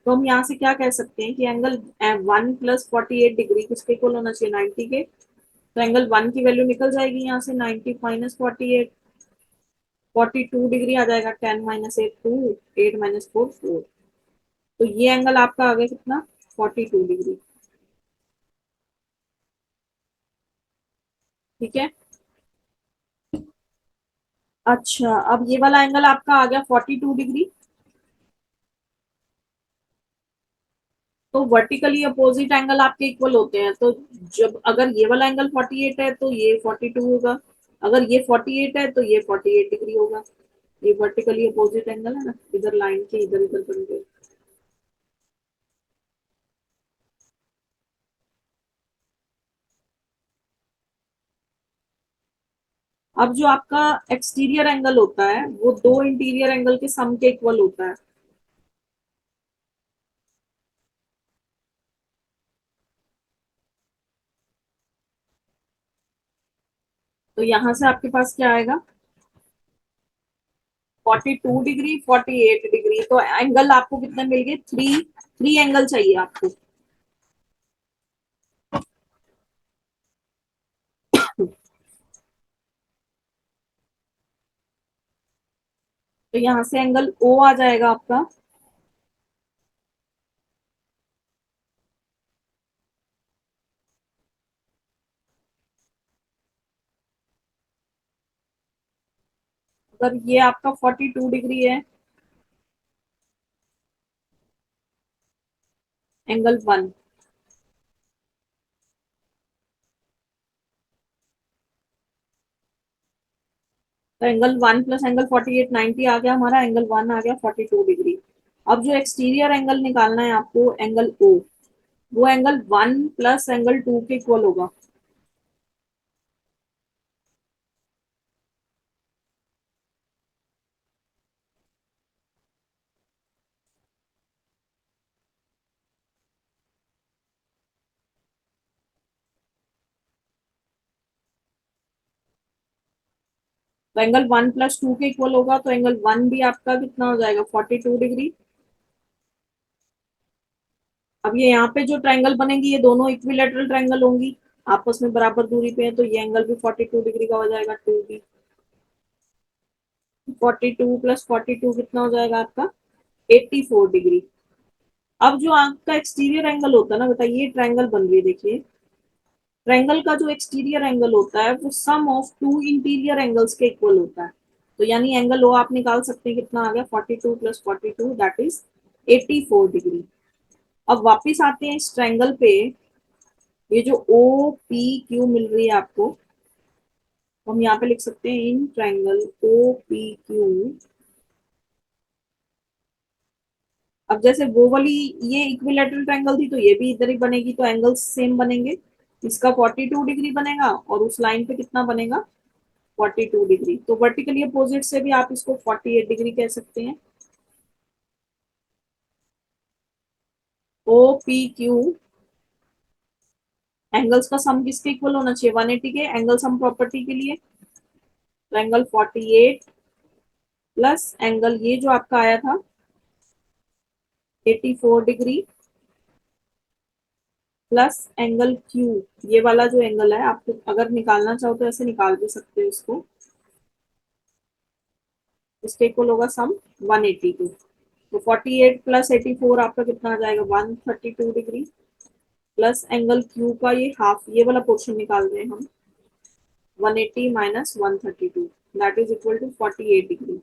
तो हम यहाँ से क्या कह सकते हैं कि एंगल 1 + 48 डिग्री किसके इक्वल होना चाहिए, 90 के। तो एंगल 1 की वैल्यू निकल जाएगी यहाँ से, 90 माइनस 48, 42 डिग्री आ जाएगा, 10 माइनस 8 2, 8 माइनस 4 4, तो ये एंगल आपका आ गया कितना, 42 डिग्री। ठीक है, अच्छा अब ये वाला एंगल आपका आ गया 42 डिग्री, तो वर्टिकली अपोजिट एंगल आपके इक्वल होते हैं, तो जब अगर ये वाला एंगल 48 है तो ये 42 होगा, अगर ये 48 है तो ये 48 डिग्री होगा। ये वर्टिकली अपोजिट एंगल है ना, इधर लाइन के इधर इधर बन गए। अब जो आपका एक्सटीरियर एंगल होता है वो दो इंटीरियर एंगल के सम के इक्वल होता है, तो यहां से आपके पास क्या आएगा, 42 डिग्री, 48 डिग्री, तो एंगल आपको कितने मिल गए, थ्री, थ्री एंगल चाहिए आपको। तो यहाँ से एंगल ओ आ जाएगा आपका, अगर ये आपका 42 डिग्री है, एंगल 1, तो एंगल 1 प्लस एंगल 48 90 आ गया हमारा, एंगल 1 आ गया 42 डिग्री। अब जो एक्सटीरियर एंगल निकालना है आपको, एंगल ओ, वो एंगल 1 प्लस एंगल 2 के इक्वल होगा। तो एंगल 1 + 2 के इक्वल होगा, तो एंगल 1 भी आपका कितना हो जाएगा 42 डिग्री। अब ये यहाँ पे जो ट्रायंगल बनेगी ये दोनों इक्विलेटरल ट्रायंगल होंगी, आपस में बराबर दूरी पे है, तो ये एंगल भी 42 डिग्री का हो जाएगा, 2 भी। 42 + 42 कितना हो जाएगा आपका 84 डिग्री। अब जो आपका एक्सटीरियर एंगल होता है ना बेटा, ये ट्रायंगल बन रही है, देखिए ट्रायंगल का जो एक्सटीरियर एंगल होता है वो सम ऑफ टू इंटीरियर एंगल्स के इक्वल होता है। तो यानी एंगल ओ आप निकाल सकते हैं, कितना आ गया 42 + 42 दैट इज 84 डिग्री। अब वापिस आते हैं इस ट्रायंगल पे, ये जो ओ पी क्यू मिल रही है आपको, हम यहाँ पे लिख सकते हैं in triangle O P Q. अब जैसे वो वाली ये इक्विलेटरल ट्रायंगल थी, तो ये भी इधर ही बनेगी, तो एंगल्स सेम बनेंगे। इसका 42 डिग्री बनेगा और उस लाइन पे कितना बनेगा 42 डिग्री। तो वर्टिकली अपोजिट से भी आप इसको 48 डिग्री कह सकते हैं। ओ पी क्यू एंगल्स का सम किसके इक्वल होना चाहिए 180 के, एंगल सम प्रॉपर्टी के लिए। तो एंगल 48 प्लस एंगल ये जो आपका आया था 84 डिग्री प्लस एंगल क्यू, ये वाला जो एंगल है आपको अगर निकालना चाहो तो ऐसे निकाल भी सकते हो इसको, इसके इक्वल होगा सम 182। तो 48 + 84 आपका कितना आ जाएगा 132 डिग्री प्लस एंगल क्यू का ये हाफ, ये वाला पोर्शन निकाल रहे हैं हम, 180 - 132 that is equal to 48 degree.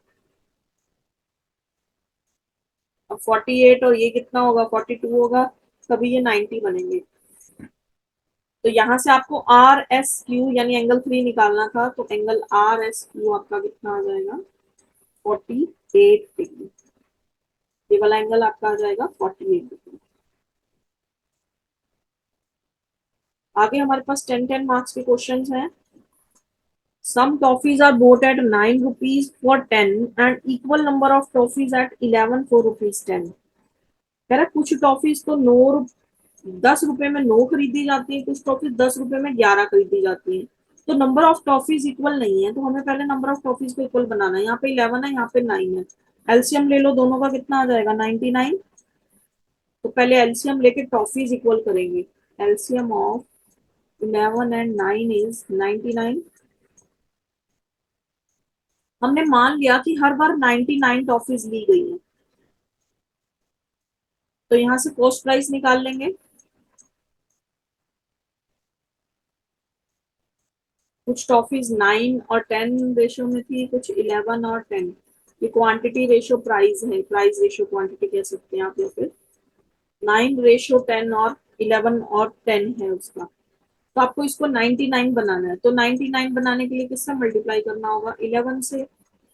अब 48 और ये कितना होगा 42 होगा, तभी ये 90 बनेंगे। तो यहाँ से आपको आर एस क्यू यानी एंगल 3 निकालना था, तो एंगल आर एस क्यू आपका कितना आ जाएगा 48 डिग्री। ये वाला एंगल आपका आ जाएगा 48 डिग्री। आगे हमारे पास 10-10 मार्क्स के क्वेश्चन हैं। सम toffees are bought at 9 rupees for 10 and equal number of toffees at 11 for rupees 10। कह रहा कुछ टॉफीज तो 10 रुपए में 9 खरीदी जाती है, कुछ टॉफीज 10 रुपए में 11 खरीदी जाती है। तो नंबर ऑफ टॉफीज इक्वल नहीं है, तो हमें पहले नंबर ऑफ टॉफीज को इक्वल बनाना है। यहाँ पे 11 है, यहाँ पे 9 है। एलसीएम ले लो दोनों का, कितना आ जाएगा 99। तो पहले एलसीएम लेके टॉफीज इक्वल करेंगे। LCM of 11 and 9 is 99। हमने मान लिया कि हर बार 99 टॉफीज ली गई है, तो यहाँ से कॉस्ट प्राइस निकाल लेंगे। कुछ टॉफीज 9 और 10 रेशियो में थी, कुछ 11 और 10। ये क्वांटिटी रेशियो प्राइस है, प्राइस रेशियो क्वांटिटी कह सकते हैं आप, या फिर 9:10 और 11 और 10 है उसका। तो आपको इसको 99 बनाना है, तो 99 बनाने के लिए किससे मल्टीप्लाई करना होगा 11 से,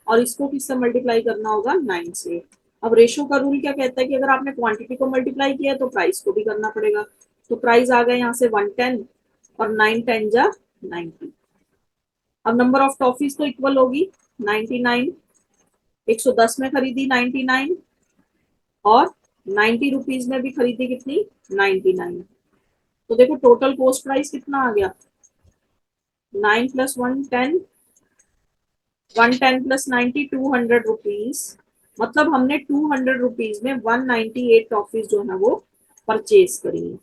और इसको किससे मल्टीप्लाई करना होगा 9 से। अब रेशो का रूल क्या कहता है कि अगर आपने क्वांटिटी को मल्टीप्लाई किया तो प्राइस को भी करना पड़ेगा। तो प्राइस आ गया यहाँ से 110 और 9 × 10 = 90। अब नंबर ऑफ टॉफीज तो इक्वल होगी 99। 110 में खरीदी 99 और 90 रुपीज में भी खरीदी कितनी 99। तो देखो टोटल कॉस्ट प्राइस कितना आ गया 9 + 1 10, 110 + 90 200 रुपीज। मतलब हमने 200 रुपीज में 198 टॉफीज जो है वो परचेज करी है।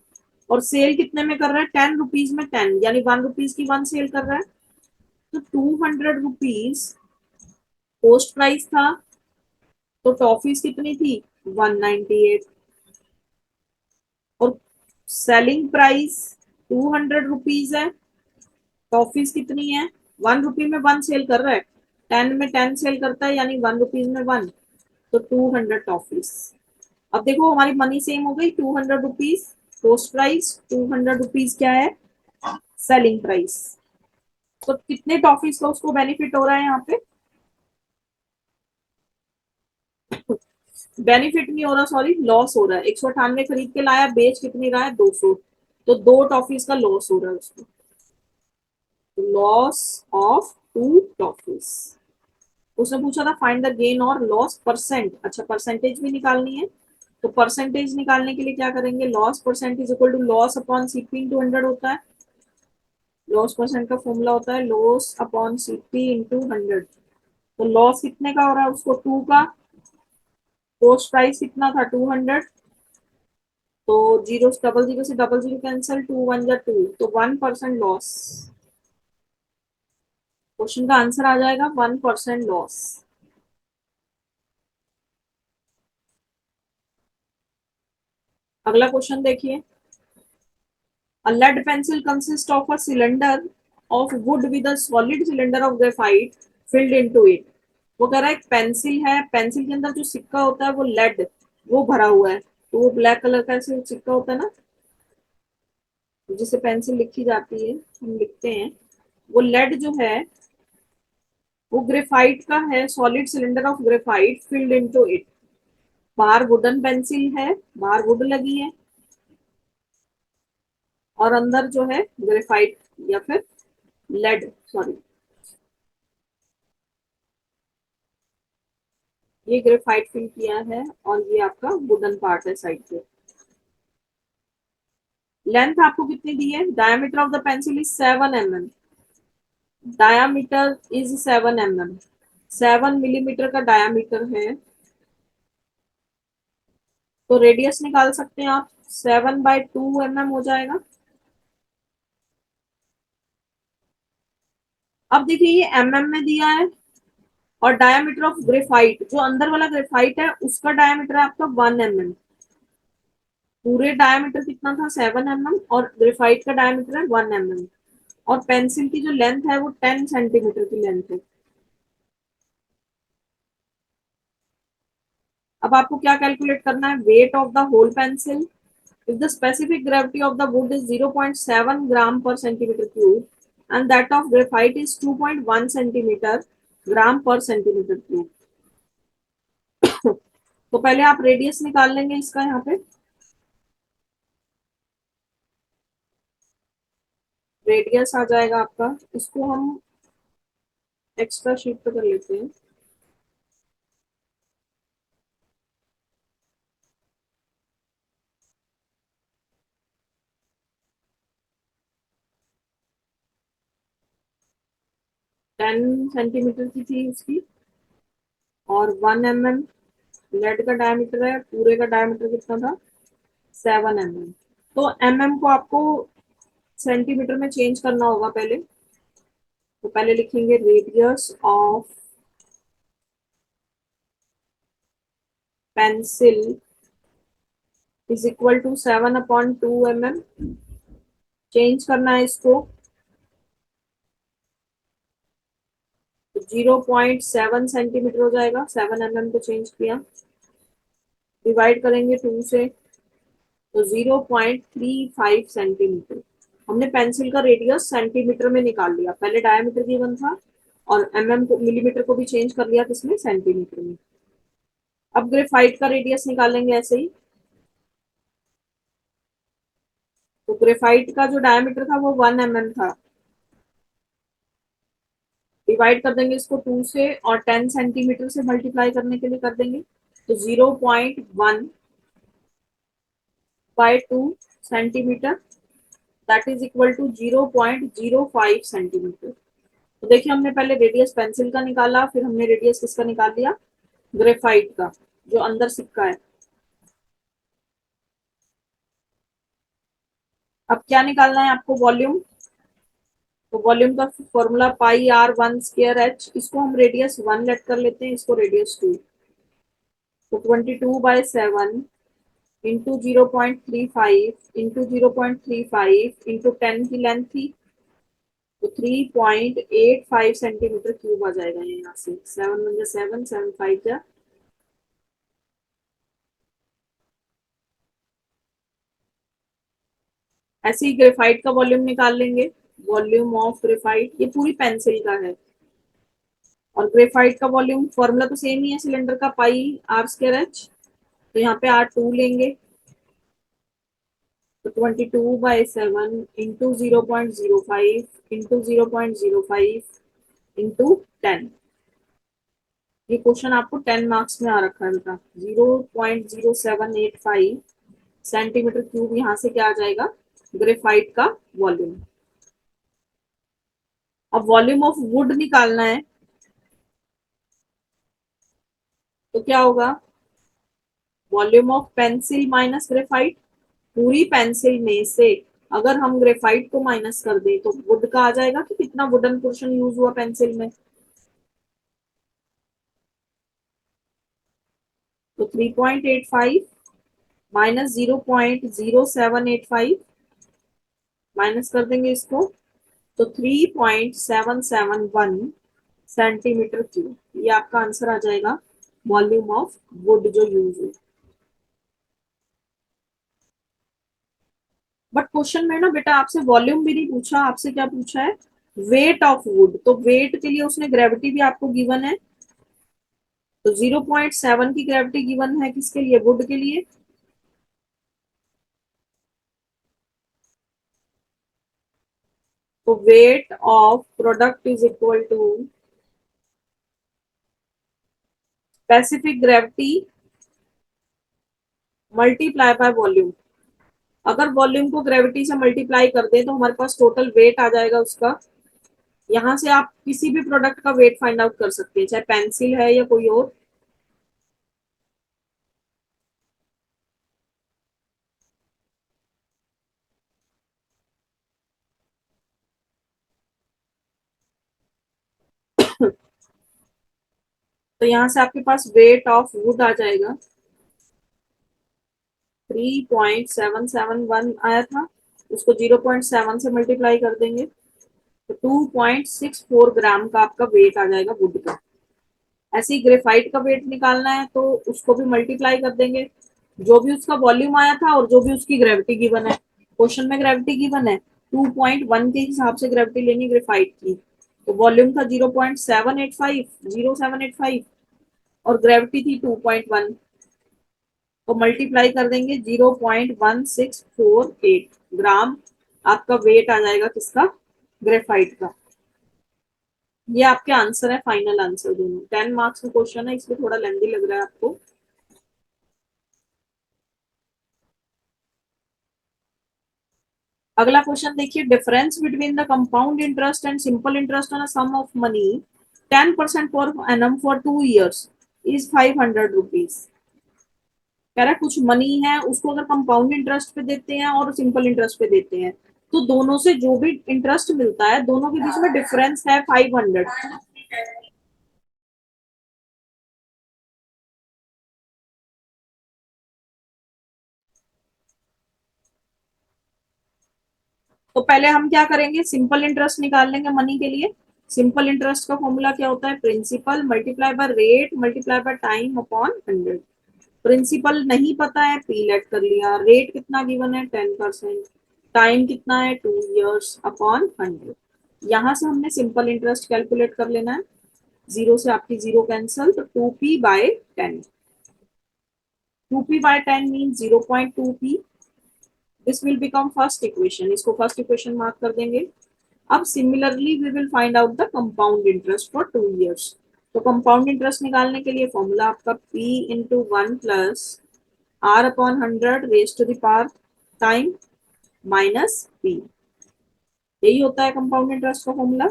और सेल कितने में कर रहा है 10 रुपीज में 10, यानी 1 रुपीज की 1 सेल कर रहा है। तो 200 रुपीज कॉस्ट प्राइस था, तो टॉफीज कितनी थी 198, और सेलिंग प्राइस 200 रुपीज है, टॉफीज कितनी है 1 रुपी में 1 सेल कर रहा है, 10 में 10 सेल करता है, यानी 1 रुपीज में 1, तो 200 टॉफीज। अब देखो हमारी मनी सेम हो गई 200 रुपीज कॉस्ट प्राइस, 200 रुपीज क्या है सेलिंग प्राइस। तो कितने टॉफीज का उसको बेनिफिट हो रहा है यहाँ पे, बेनिफिट नहीं हो रहा, सॉरी लॉस हो रहा है। 198 खरीद के लाया, बेच कितनी रहा है 200, तो 2 टॉफीज का लॉस हो रहा है उसको। Loss of 2 toffees. उसने पूछा था फाइंड द गेन और लॉस परसेंट, अच्छा परसेंटेज भी निकालनी है। तो परसेंटेज निकालने के लिए क्या करेंगे, loss percent is equal to loss upon CP into 100 होता है। लॉस परसेंट का फॉर्मूला होता है लॉस अपॉन सीपी इंटू 100। तो लॉस कितने का हो रहा है उसको, 2 का। कोस्ट प्राइस कितना था, 200। तो जीरो, डबल जीरो से डबल जीरो कैंसिल, 2 1 जा 2, तो 1% लॉस। क्वेश्चन का आंसर आ जाएगा 1% लॉस। अगला क्वेश्चन देखिए। A lead pencil consists of a cylinder of wood with a solid cylinder of graphite filled into it. वो कह रहा है एक पेंसिल है, पेंसिल के अंदर जो सिक्का होता है वो लेड, वो भरा हुआ है। तो वो ब्लैक कलर का ऐसे सिक्का होता है ना, जिसे पेंसिल लिखी जाती है, हम लिखते हैं, वो लेड जो है वो ग्रेफाइट का है, solid cylinder of graphite field into it. बाहर वुडन पेंसिल है, बाहर वुड लगी है, और अंदर जो है ग्रेफाइट या फिर लेड, सॉरी, ये ग्रेफाइट फिल किया है, और ये आपका वुडन पार्ट है साइड पे। लेंथ आपको कितनी दी है, diameter of the pencil is 7 mm। Diameter is 7 mm, 7 millimetre का डायमीटर है। तो रेडियस निकाल सकते हैं आप, 7/2 mm हो जाएगा। अब देखिए ये में दिया है, और डायमीटर ऑफ ग्रेफाइट, जो अंदर वाला ग्रेफाइट है उसका डायमीटर है आपका 1 mm। पूरे डायमीटर कितना था, 7 mm, और ग्रेफाइट का डायमीटर है 1 mm। और पेंसिल की जो लेंथ है वो 10 सेंटीमीटर की लेंथ है। अब आपको क्या कैलकुलेट करना है, weight of the whole pencil. If the specific gravity of the wood is 0.7 gram per centimetre cube and that of graphite is 2.1 centimetre gram per centimetre cube. तो पहले आप रेडियस निकाल लेंगे इसका, यहाँ पे रेडियस आ जाएगा आपका, इसको हम एक्स्ट्रा शीट पे कर लेते हैं। 10 सेंटीमीटर की थी उसकी, और 1 mm लेड का डायमीटर है, पूरे का डायमीटर कितना था, 7 mm। तो को आपको सेंटीमीटर में चेंज करना होगा पहले। तो पहले लिखेंगे radius of pencil is equal to 7/2 mm। Change करना है इसको, 0.7 सेंटीमीटर हो जाएगा, 7 mm को चेंज किया, डिवाइड करेंगे 2 से, तो 0.35 सेंटीमीटर। हमने पेंसिल का रेडियस सेंटीमीटर में निकाल लिया, पहले डायमीटर गिवन था, और को, मिलीमीटर को भी चेंज कर लिया किसमें, सेंटीमीटर में। अब ग्रेफाइट का रेडियस निकालेंगे ऐसे ही। तो ग्रेफाइट का जो डायमीटर था वो 1 mm था, डिवाइड कर देंगे इसको 2 से, और 10 सेंटीमीटर से मल्टीप्लाई करने के लिए कर देंगे, तो 0.1/2 centimetre, that is equal to 0.05 centimetre. तो देखिए हमने पहले रेडियस पेंसिल का निकाला, फिर हमने रेडियस किसका निकाल लिया, ग्रेफाइट का, जो अंदर सिक्का है। अब क्या निकालना है आपको, वॉल्यूम। तो वॉल्यूम का फॉर्मूला πr1²h, इसको हम रेडियस 1 लेट कर लेते हैं, इसको रेडियस 2। तो 22/7 इंटू 0.35 इंटू 0.35 इंटू 10 की लेंथ थी, तो 3.85 सेंटीमीटर क्यूब आ जाएगा यहाँ से, 7 1 जा 7, 7 5 जा, ऐसे ही ग्रेफाइट का वॉल्यूम निकाल लेंगे। वॉल्यूम ऑफ ग्रेफाइट, ये पूरी पेंसिल का है, और ग्रेफाइट का वॉल्यूम फॉर्मूला तो सेम ही है सिलेंडर का, πr²h। तो यहाँ पे R2 लेंगे, तो 22/7 इंटू 0.05 इंटू 0.05 इंटू 10। ये क्वेश्चन आपको 10 मार्क्स में आ रखा है बेटा। 0.0785 सेंटीमीटर क्यूब यहाँ से क्या आ जाएगा, ग्रेफाइट का वॉल्यूम। अब वॉल्यूम ऑफ वुड निकालना है, तो क्या होगा, volume of pencil minus graphite. पूरी पेंसिल में से अगर हम ग्रेफाइट को माइनस कर दें तो वुड का आ जाएगा कि कितना वुडन पोर्शन यूज हुआ पेंसिल में। तो 3.85 माइनस 0.0785 माइनस कर देंगे इसको, तो 3.771 सेंटीमीटर क्यूब, ये आपका आंसर आ जाएगा वॉल्यूम ऑफ वुड जो यूज हुई। बट क्वेश्चन में ना बेटा आपसे वॉल्यूम भी नहीं पूछा, आपसे क्या पूछा है, वेट ऑफ वुड। तो वेट के लिए उसने ग्रेविटी भी आपको गिवन है, तो 0.7 की ग्रेविटी गिवन है किसके लिए, वुड के लिए। तो weight of product is equal to specific gravity multiply by volume. अगर वॉल्यूम को ग्रेविटी से मल्टीप्लाई कर दें तो हमारे पास टोटल वेट आ जाएगा उसका। यहाँ से आप किसी भी प्रोडक्ट का वेट फाइंड आउट कर सकते हैं, चाहे पेंसिल है या कोई और। तो यहाँ से आपके पास वेट ऑफ वुड आ जाएगा 3.771 आया था, उसको 0.7 से मल्टीप्लाई कर देंगे तो 2.64 ग्राम का आपका वेट आ जाएगा वुड का। ऐसे ही ग्रेफाइट का वेट निकालना है तो उसको भी मल्टीप्लाई कर देंगे, जो भी उसका वॉल्यूम आया था और जो भी उसकी ग्रेविटी गिवन है। क्वेश्चन में ग्रेविटी गिवन है 2.1 के हिसाब से ग्रेविटी लेनी ग्रेफाइट की, तो वॉल्यूम था 0.785 और ग्रेविटी थी 2.1, तो मल्टीप्लाई कर देंगे 0.1648 ग्राम आपका वेट आ जाएगा किसका, ग्रेफाइट का। ये आपके आंसर है, फाइनल आंसर दोनों। 10 मार्क्स का क्वेश्चन है, इसमें थोड़ा लेंदी लग रहा है आपको। अगला क्वेश्चन देखिए, difference between the compound interest and simple interest on a sum of money 10% पर annum for 2 years is 500 rupees. कह रहा है कुछ मनी है उसको अगर कंपाउंड इंटरेस्ट पे देते हैं और सिंपल इंटरेस्ट पे देते हैं, तो दोनों से जो भी इंटरेस्ट मिलता है दोनों के बीच में डिफरेंस है 500। तो पहले हम क्या करेंगे, सिंपल इंटरेस्ट निकाल लेंगे मनी के लिए। सिंपल इंटरेस्ट का फॉर्मूला क्या होता है, principal multiply by rate multiply by time upon 100। Principal नहीं पता है, पी लेट कर लिया, रेट कितना गिवन है 10%, टाइम कितना है 2 years अपॉन 100। यहाँ से हमने सिंपल इंटरेस्ट कैलकुलेट कर लेना है, जीरो से आपकी जीरो कैंसल, तो 2p/10। 2p/10 mean 0.2p। This will become first equation, इसको फर्स्ट इक्वेशन मार्क कर देंगे। अब similarly we will find out the compound interest for 2 years। तो कंपाउंड इंटरेस्ट निकालने के लिए फॉर्मूला आपका p into 1 plus r upon 100 raise to the power time minus p, यही होता है कंपाउंड इंटरेस्ट का फॉर्मूला।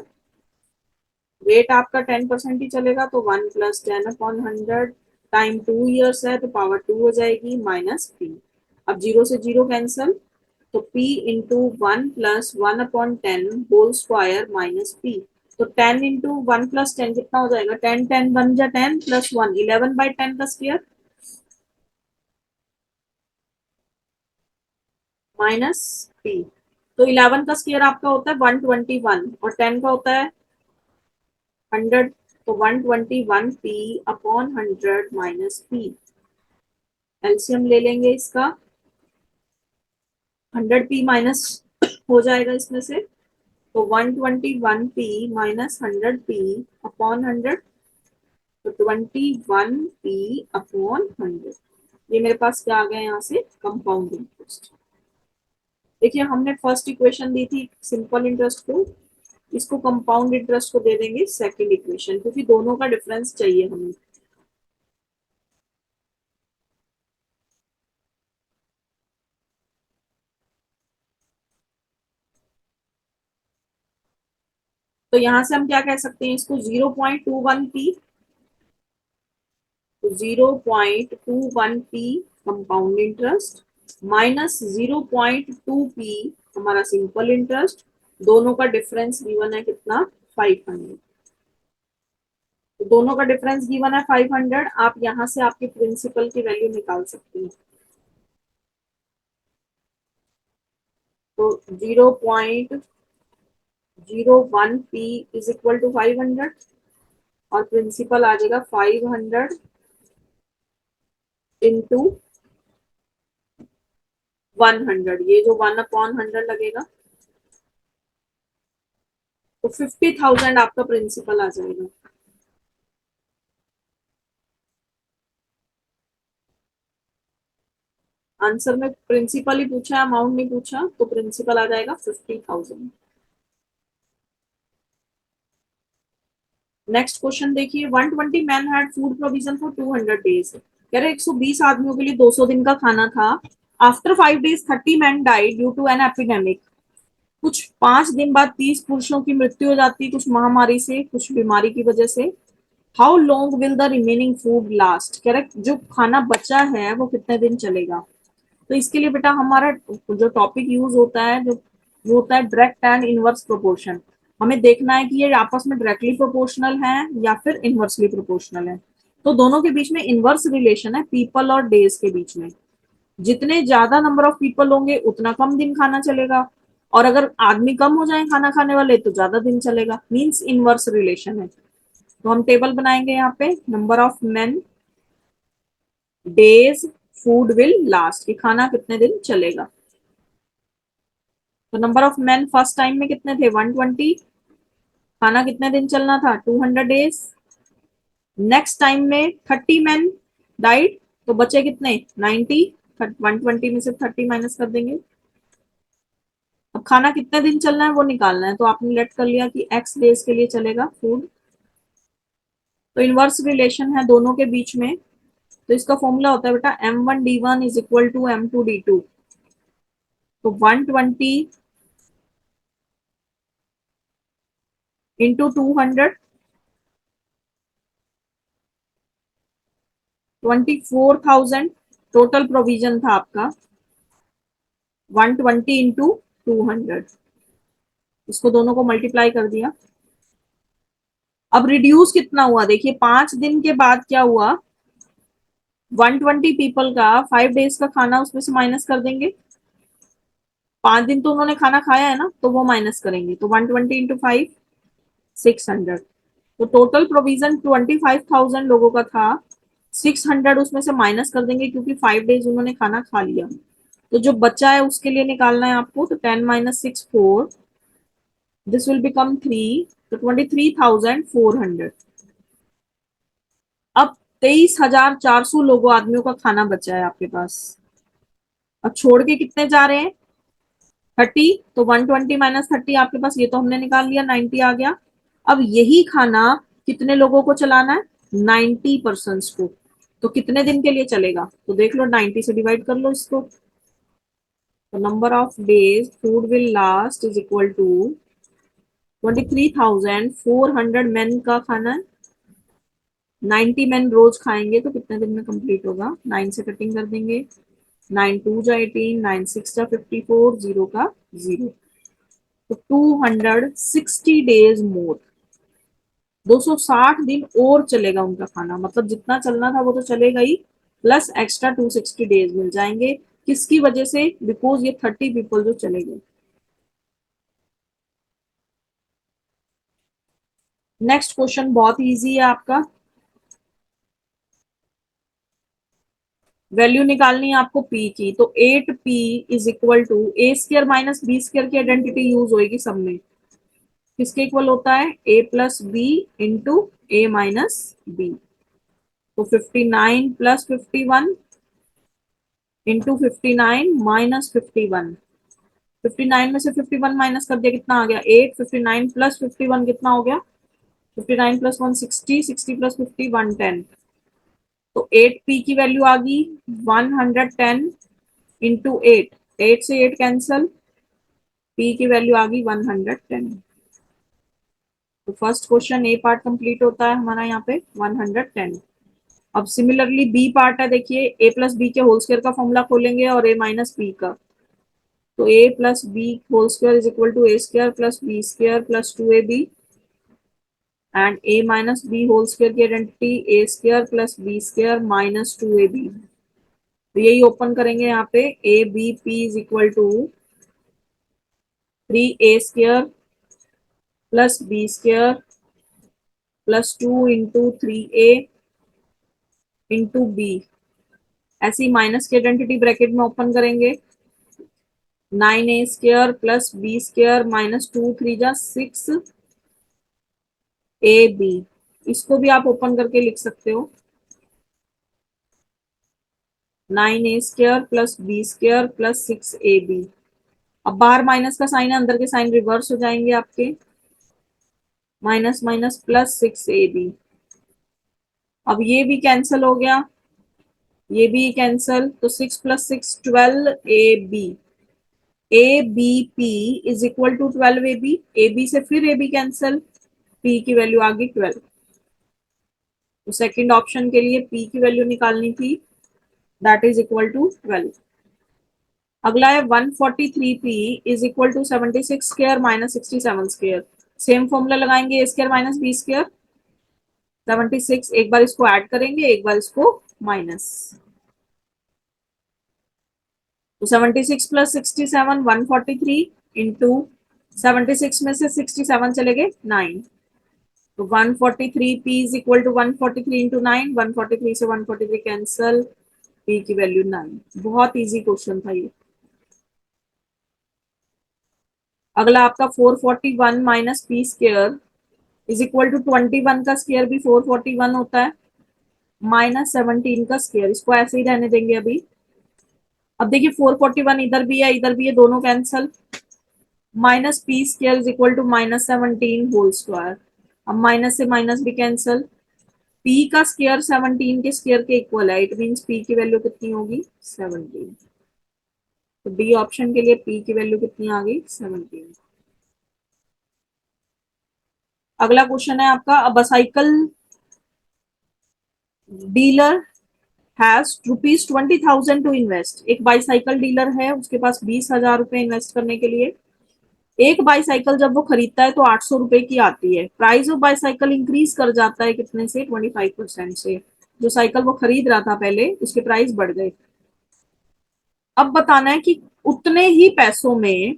रेट आपका 10% ही चलेगा, तो 1 + 10/100 टाइम 2 years है तो पावर 2 हो जाएगी माइनस p। अब जीरो से जीरो कैंसल, तो p into 1 + 1/10 whole square minus p। तो 10 इंटू 1 + 10 कितना हो जाएगा, 10 10 बन जा 10 + 1 11/10 का स्क्वायर माइनस p। तो 11 का स्क्वायर आपका होता है 121 और 10 का होता है 100, तो 121p/100 माइनस p। एलसीएम ले लेंगे इसका, 100p माइनस हो जाएगा इसमें से, तो 121p - 100p/100, तो 21p/100। ये मेरे पास क्या आ गया यहाँ से, कंपाउंड इंटरेस्ट। देखिए हमने फर्स्ट इक्वेशन दी थी सिंपल इंटरेस्ट को, इसको कंपाउंड इंटरेस्ट को दे देंगे सेकंड इक्वेशन, क्योंकि दोनों का डिफरेंस चाहिए हमें। तो यहाँ से हम क्या कह सकते हैं इसको, 0.21p, तो 0.21p compound interest minus 0.2p हमारा सिंपल इंटरेस्ट, दोनों का डिफरेंस गिवन है कितना 500। तो दोनों का डिफरेंस गिवन है 500, आप यहां से आपके प्रिंसिपल की वैल्यू निकाल सकते हैं। तो 0.01p इज इक्वल टू 500 और प्रिंसिपल आ जाएगा 500 इंटू 100, ये जो 1/100 लगेगा तो 50,000 आपका प्रिंसिपल आ जाएगा। आंसर में प्रिंसिपल ही पूछा है, अमाउंट नहीं पूछा, तो प्रिंसिपल आ जाएगा 50,000। नेक्स्ट क्वेश्चन देखिए, 120 man had food provision for 200 days. कह रहे 120 आदमियों के लिए 200 दिन का खाना था। After 5 days 30 man died due to an epidemic. कुछ 5 दिन बाद 30 पुरुषों की मृत्यु हो जाती है, कुछ महामारी से, कुछ बीमारी की वजह से। How long will the remaining food last. कह रहे जो खाना बचा है वो कितने दिन चलेगा। तो इसके लिए बेटा हमारा जो टॉपिक यूज होता है, जो वो होता है डायरेक्ट एंड इनवर्स प्रोपोर्शन। हमें देखना है कि ये आपस में डायरेक्टली प्रोपोर्शनल है या फिर इनवर्सली प्रोपोर्शनल है। तो दोनों के बीच में इनवर्स रिलेशन है, पीपल और डेज के बीच में। जितने ज्यादा नंबर ऑफ पीपल होंगे उतना कम दिन खाना चलेगा, और अगर आदमी कम हो जाए खाना खाने वाले तो ज्यादा दिन चलेगा, मीन्स इनवर्स रिलेशन है। तो हम टेबल बनाएंगे यहाँ पे, number of main, days, food will last, कि खाना कितने दिन चलेगा। तो number of man first time में कितने थे 120, खाना कितने दिन चलना था 200 डेज। नेक्स्ट टाइम में 30 मैन डाइड, तो बचे कितने 90, 120 में से 30 माइनस कर देंगे। अब खाना कितने दिन चलना है वो निकालना है, तो आपने लेट कर लिया कि x डेज के लिए चलेगा फूड। तो इनवर्स रिलेशन है दोनों के बीच में। तो इसका फॉर्मूला होता है बेटा m1d1 is equal to m2d2। तो 120 इंटू 200, 24,000 टोटल प्रोविजन था आपका। 120 इंटू 200, इसको दोनों को मल्टीप्लाई कर दिया। अब रिड्यूस कितना हुआ देखिए, 5 दिन के बाद क्या हुआ, 120 पीपल का 5 डेज का खाना उसमें से माइनस कर देंगे। 5 दिन तो उन्होंने खाना खाया है ना, तो वो माइनस करेंगे। तो 120 इंटू 5 600। तो टोटल प्रोविजन 25,000 लोगों का था, 600 उसमें से माइनस कर देंगे क्योंकि 5 डेज उन्होंने खाना खा लिया। तो जो बचा है उसके लिए निकालना है आपको, तो 10 माइनस 6 4, दिस विल बिकम 3, तो 23,400। अब 23,400 लोगों आदमियों का खाना बचा है आपके पास। अब छोड़ के कितने जा रहे हैं 30, तो 120 माइनस 30 आपके पास, ये तो हमने निकाल लिया 90 आ गया। अब यही खाना कितने लोगों को चलाना है 90% को, तो कितने दिन के लिए चलेगा, तो देख लो 90 से डिवाइड कर लो इसको। तो number of days food will last is equal to 23,400 man का खाना है, 90 मैन रोज खाएंगे तो कितने दिन में कंप्लीट होगा, 9 से कटिंग कर देंगे, 9 2 जा 18, 9 6 जा 54, 0 का 0। तो 260 डेज मोर, 260 दिन और चलेगा उनका खाना, मतलब जितना चलना था वो तो चलेगा ही, प्लस एक्स्ट्रा 260 डेज मिल जाएंगे। किसकी वजह से, बिकॉज ये 30 पीपल जो चले गए। नेक्स्ट क्वेश्चन बहुत इजी है आपका, वैल्यू निकालनी है आपको p की। तो 8p is equal to a square minus b square की आइडेंटिटी यूज होगी सब में। किसके इक्वल होता है a plus b into a minus b. तो 59 प्लस 51 इंटू 59 माइनस 51। 59 में से 51 माइनस कर दिया, कितना आ गया 8। 59 प्लस 51 कितना हो गया, 59 प्लस 1 60, 60 प्लस 50 110। तो 8p की वैल्यू आ गई 110 इंटू 8, 8 से 8 कैंसल, p की वैल्यू आ गई 110। तो फर्स्ट क्वेश्चन ए पार्ट कंप्लीट होता है हमारा यहाँ पे 110। अब सिमिलरली बी पार्ट है, देखिए ए प्लस बी के होल स्क्वायर का फॉर्मूला खोलेंगे और ए माइनस बी का, तो a plus b whole square is equal to a square plus b square plus 2ab and a minus b whole square की identity a square plus b square minus 2ab। तो यही open करेंगे यहाँ पे, a b p is equal to 3a square plus b square plus 2 into 3a into b. ऐसी minus की identity bracket में open करेंगे, 9a square plus b square minus 2 3 जा 6ab। इसको भी आप ओपन करके लिख सकते हो, 9a square plus b square plus 6ab। अब बाहर माइनस का साइन है, अंदर के साइन रिवर्स हो जाएंगे आपके, माइनस माइनस प्लस 6ab। अब ये भी कैंसिल हो गया, ये भी कैंसिल, तो 6 plus 6 12ab। A b p is equal to 12ab, a b से फिर ए बी कैंसिल, पी की वैल्यू आ गई 12। तो सेकंड ऑप्शन के लिए पी की वैल्यू निकालनी थी, दैट इज इक्वल टू 12। अगला है 143p is equal to 76 square minus 67 square. Same formula लगाएंगे, a square minus b square, 76 एक बार इसको ऐड करेंगे, एक बार इसको माइनस, तो 76 प्लस 67 143 इंटू 76 में से 67 चले गए 9, तो 143p is equal to 143 into 9, 143 से 143 कैंसल, p की वैल्यू 9। बहुत इजी क्वेश्चन था ये। अगला आपका 441 minus p square is equal to 21 का स्क्वायर भी 441 होता है, माइनस 17 का स्क्वायर, इसको ऐसे ही रहने देंगे अभी। अब देखिए 441 इधर भी है इधर भी है, दोनों cancel, minus p square is equal to minus 17 whole square. अब माइनस से माइनस भी कैंसल, p का स्क्वायर 17 के स्क्वायर के इक्वल है, इट मींस p की वैल्यू कितनी होगी 17। तो डी ऑप्शन के लिए p की वैल्यू कितनी आ गई 17। अगला क्वेश्चन है आपका, अब cycle dealer has rupees 20,000 to invest. एक बाईसाइकिल डीलर है, उसके पास 20,000 रुपए इन्वेस्ट करने के लिए। एक बाईसाइकिल जब वो खरीदता है तो 800 रुपए की आती है, प्राइस ऑफ बाईसाइकिल इंक्रीज कर जाता है कितने से 25% से, जो साइकिल वो खरीद रहा था पहले उसके प्राइस बढ़ गए। अब बताना है कि उतने ही पैसों में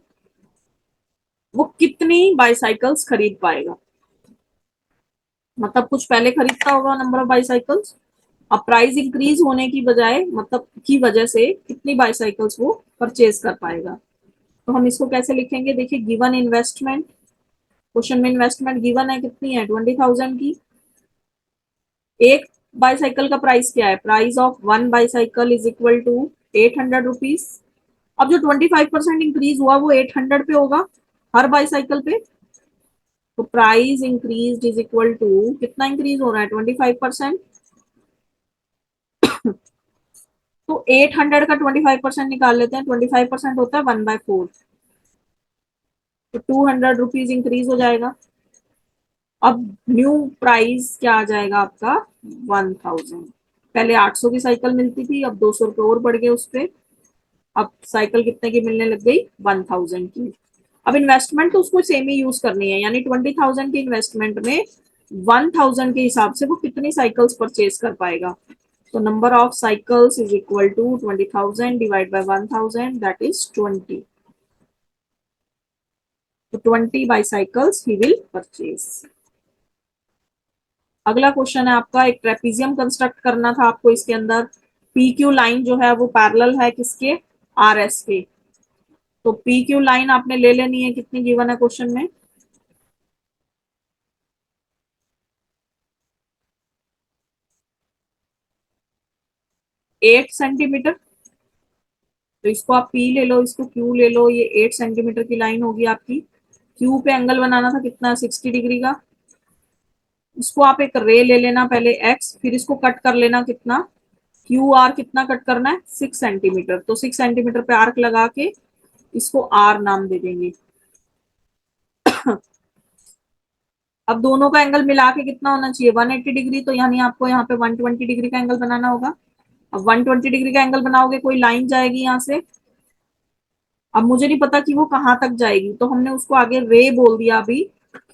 वो कितनी बाईसाइकिल्स खरीद पाएगा। मतलब कुछ पहले खरीदता होगा नंबर ऑफ बाईसाइकिल्स, अब प्राइस इंक्रीज होने की बजाय मतलब की वजह से कितनी बाईसाइकिल्स वो परचेज कर पाएगा। तो हम इसको कैसे लिखेंगे, देखिए गिवन इन्वेस्टमेंट, क्वेश्चन में इन्वेस्टमेंट गिवन है कितनी है 20,000 की। एक बाईसाइकिल का प्राइस क्या है, price of one bicycle is equal to 800 rupees. अब जो 25% इंक्रीज हुआ वो 800 पे होगा हर बाईसाइकिल पे, तो price increase is equal to कितना इंक्रीज हो रहा है 25%। तो 800 का 25% निकाल लेते हैं, 25% होता है 1/4, तो 200 रुपीज इंक्रीज हो जाएगा। अब न्यू प्राइस क्या आ जाएगा आपका 1000। पहले 800 की साइकिल मिलती थी, अब 200 रुपये और बढ़ गए उस पर, अब साइकिल कितने की मिलने लग गई 1000 की। अब इन्वेस्टमेंट तो उसको सेम ही यूज करनी है, यानी 20,000 की इन्वेस्टमेंट में 1000 के हिसाब से वो कितनी साइकिल्स परचेज कर पाएगा। तो number of cycles is equal to 20,000 divide by 1000, that is 20। तो 20 बाईसाइकिल्स ही विल परचेज। अगला क्वेश्चन है आपका, एक ट्रेपीजियम कंस्ट्रक्ट करना था आपको, इसके अंदर पी क्यू लाइन जो है वो पैरेलल है किसके, आर एस के। तो पी क्यू लाइन आपने ले लेनी है, कितनी गिवन है क्वेश्चन में 8 सेंटीमीटर। तो इसको आप पी ले लो, इसको क्यू ले लो, ये 8 सेंटीमीटर की लाइन होगी आपकी। क्यू पे एंगल बनाना था कितना 60 डिग्री का, इसको आप एक रे ले लेना पहले एक्स, फिर इसको कट कर लेना कितना, क्यू आर कितना कट करना है 6 सेंटीमीटर, तो 6 सेंटीमीटर पे आर्क लगा के इसको आर नाम दे देंगे। अब दोनों का एंगल मिला के कितना होना चाहिए, 180 डिग्री, तो यानी आपको यहाँ पे 120 डिग्री का एंगल बनाना होगा। अब 120 डिग्री का एंगल बनाओगे, कोई लाइन जाएगी यहाँ से। अब मुझे नहीं पता कि वो कहाँ तक जाएगी, तो हमने उसको आगे रे बोल दिया अभी,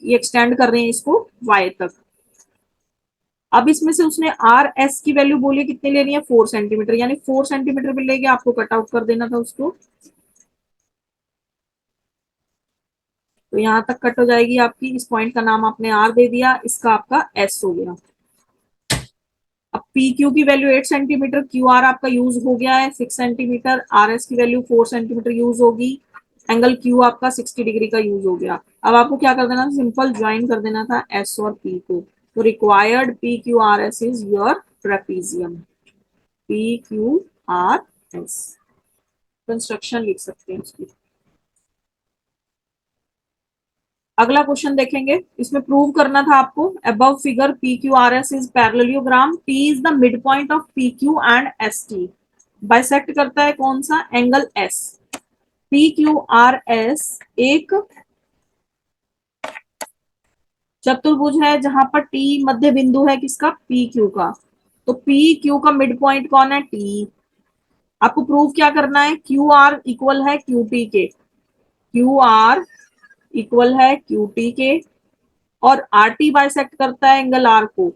ये एक्सटेंड कर रहे हैं इसको वाई तक। अब इसमें से उसने आर एस की वैल्यू बोली कितनी लेनी है, 4 सेंटीमीटर, यानी 4 सेंटीमीटर पे लेके आपको कट आउट कर देना था उसको। तो यहां तक कट हो जाएगी आपकी, इस पॉइंट का नाम आपने आर दे दिया, इसका आपका एस हो गया। अब पी क्यू की वैल्यू 8 सेंटीमीटर, क्यू आर आपका यूज हो गया है 6 सेंटीमीटर, आर एस की वैल्यू 4 सेंटीमीटर यूज होगी, एंगल क्यू आपका 60 डिग्री का यूज हो गया। अब आपको क्या कर देना था, सिंपल ज्वाइन कर देना था एस और पी को। तो required P Q R S is your trapezium, P Q R S. Construction लिख सकते हैं उसकी। अगला क्वेश्चन देखेंगे, इसमें प्रूव करना था आपको, above figure P Q R S is parallelogram, P is the mid point of P Q and S T, bisect करता है कौन सा, angle S. P Q R S एक चतुर्भुज है जहां पर टी मध्य बिंदु है किसका, पी क्यू का। तो पी क्यू का मिड पॉइंट कौन है, टी। आपको प्रूव क्या करना है, क्यू आर इक्वल है क्यू टी के, क्यू आर इक्वल है क्यू टी के, और आर टी बाइसेक्ट करता है एंगल आर को,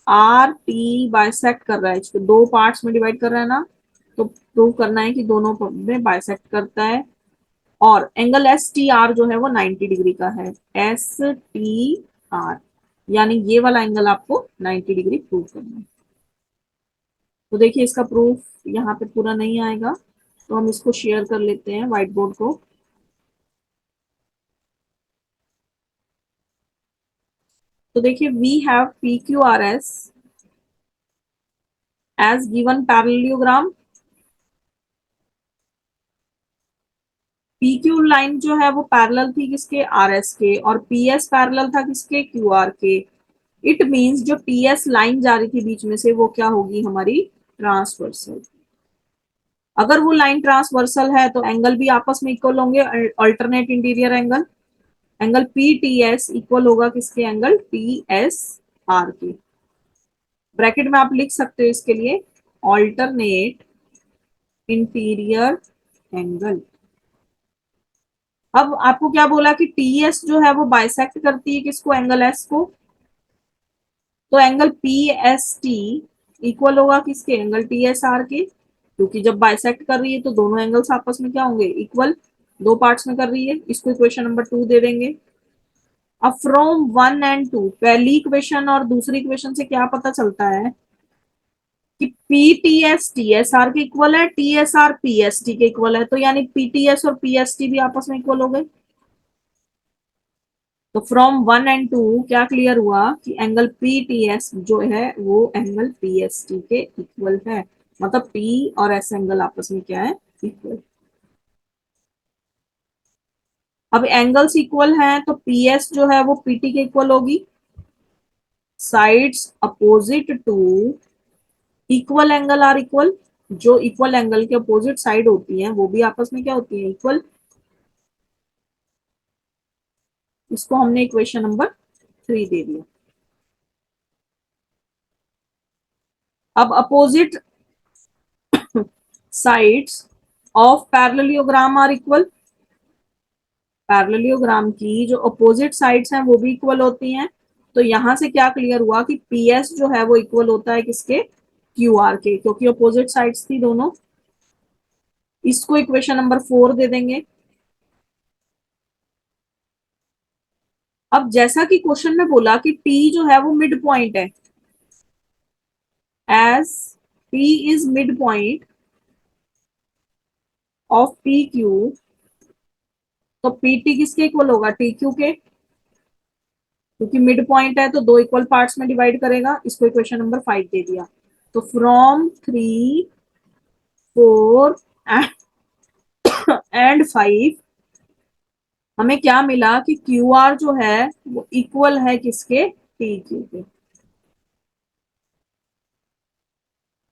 आर टी बाइसेक्ट कर रहा है, इसको दो पार्ट्स में डिवाइड कर रहा है ना, तो प्रूव करना है कि दोनों में बाइसेक्ट करता है। और एंगल एस टी आर जो है वो 90 डिग्री का है, एस टी आर, यानी ये वाला एंगल आपको 90 डिग्री प्रूव करना है। तो देखिए इसका प्रूफ यहाँ पे पूरा नहीं आएगा, तो हम इसको शेयर कर लेते हैं व्हाइट बोर्ड को। तो देखिए we have P Q R S as given parallelogram, P Q line जो है वो पैरेलल थी किसके, आर एस के, और पी एस पैरेलल था किसके, क्यू आर के। इट मींस जो टी एस लाइन जा रही थी बीच में से वो क्या होगी, हमारी ट्रांसवर्सल। अगर वो लाइन ट्रांसवर्सल है तो एंगल भी आपस में इक्वल होंगे, alternate interior angle. Angle P T S equal होगा किसके, एंगल टी एस आर के। ब्रैकेट में आप लिख सकते हो इसके लिए, ऑल्टरनेट इंटीरियर एंगल। अब आपको क्या बोला कि टी एस जो है वो बाइसेक्ट करती है किसको, एंगल एस को। तो angle P S T equal होगा किसके, एंगल टी एस आर के, क्योंकि जब बाइसेक्ट कर रही है तो दोनों एंगल्स आपस में क्या होंगे, इक्वल, दो पार्ट्स में कर रही है। इसको इक्वेशन नंबर 2 दे देंगे। अब फ्रॉम 1 और 2, पहली इक्वेशन और दूसरी इक्वेशन से क्या पता चलता है कि P T S T S are के इक्वल है, T S R P S T के इक्वल है, तो यानी पी टी एस और पी एस टी भी आपस में इक्वल हो गए। तो फ्रॉम 1 और 2 क्या क्लियर हुआ कि एंगल पी टी एस जो है वो एंगल पी एस टी के इक्वल है, मतलब पी और एस एंगल आपस में क्या है, इक्वल। अब एंगल्स इक्वल हैं तो पी एस जो है वो पी टी के इक्वल होगी, sides opposite to equal angle are equal, जो इक्वल एंगल के अपोजिट साइड होती हैं वो भी आपस में क्या होती है, इक्वल। इसको हमने इक्वेशन नंबर 3 दे दिया। अब opposite sides of parallelogram are equal, parallelogram की जो अपोजिट साइड्स हैं वो भी इक्वल होती हैं। तो यहां से क्या क्लियर हुआ कि पी एस जो है वो इक्वल होता है किसके, क्यू आर के, क्योंकि अपोजिट साइड्स थी दोनों। इसको इक्वेशन नंबर 4 दे देंगे। अब जैसा कि क्वेश्चन में बोला कि टी जो है वो मिड पॉइंट है, as P is mid point of P Q, तो पी टी किसके इक्वल होगा, टी क्यू के, क्योंकि मिड पॉइंट है तो दो इक्वल पार्ट्स में डिवाइड करेगा। इसको इक्वेशन नंबर 5 दे दिया। तो फ्रॉम 3, 4 एंड 5 हमें क्या मिला कि क्यू आर जो है वो इक्वल है किसके, टी क्यू के।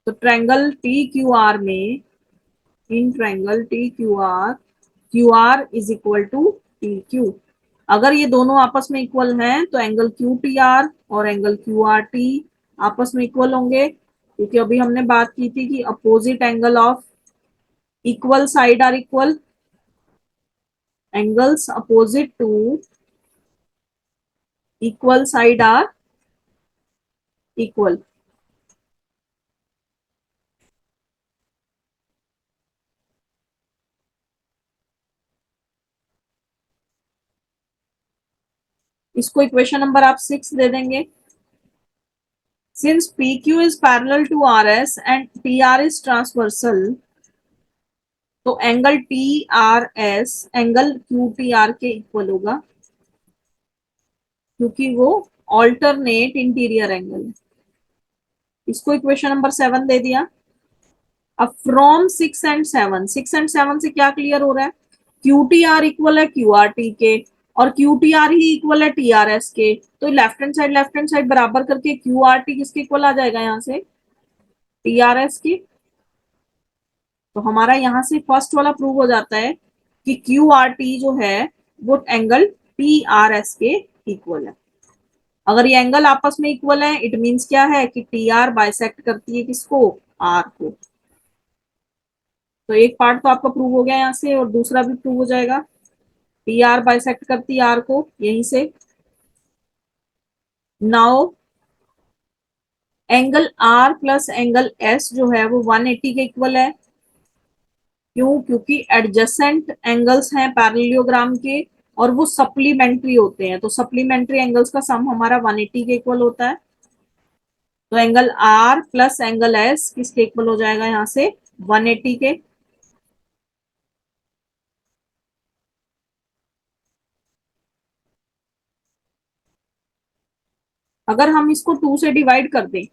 तो ट्रायंगल टी क्यू आर में, in triangle T Q R, Q R is equal to T Q. अगर ये दोनों आपस में इक्वल हैं तो एंगल क्यू टी आर और एंगल क्यू आर टी आपस में इक्वल होंगे, क्योंकि अभी हमने बात की थी कि opposite angle of equal side are equal, angles opposite to equal side are equal. इसको इक्वेशन नंबर आप 6 दे देंगे। Since PQ is parallel to RS and TR is transversal, तो एंगल TRS एंगल QTR के इक्वल होगा, क्योंकि वो alternate interior angle है। इसको इक्वेशन नंबर 7 दे दिया। अब फ्रॉम 6 एंड 7, 6 एंड 7 से क्या क्लियर हो रहा है, क्यू टी आर इक्वल है क्यू आर टी के, और Q T are he equal है टी आर एस के, तो लेफ्ट हैंड साइड बराबर करके क्यू आर टी किसके इक्वल आ जाएगा, यहाँ से टी आर एस की। तो हमारा यहाँ से फर्स्ट वाला प्रूव हो जाता है कि क्यू आर टी जो है वो एंगल टी आर एस के इक्वल है। अगर ये एंगल आपस में इक्वल है, इट मींस क्या है कि टी आर बाइसेक्ट करती है किसको, आर को। तो एक पार्ट तो आपका प्रूव हो गया यहाँ से, और दूसरा भी प्रूव हो जाएगा। टी आर बाइसेक्ट करती है आर को यहीं से। Now angle R plus angle S जो है वो 180 के इक्वल है। क्यों, क्योंकि एडजेसेंट एंगल्स हैं पैरेललोग्राम के, और वो सप्लीमेंट्री होते हैं, तो सप्लीमेंट्री एंगल्स का सम हमारा 180 के इक्वल होता है। तो angle R plus angle S किसके इक्वल हो जाएगा, यहाँ से 180 के। अगर हम इसको 2 से डिवाइड कर दें,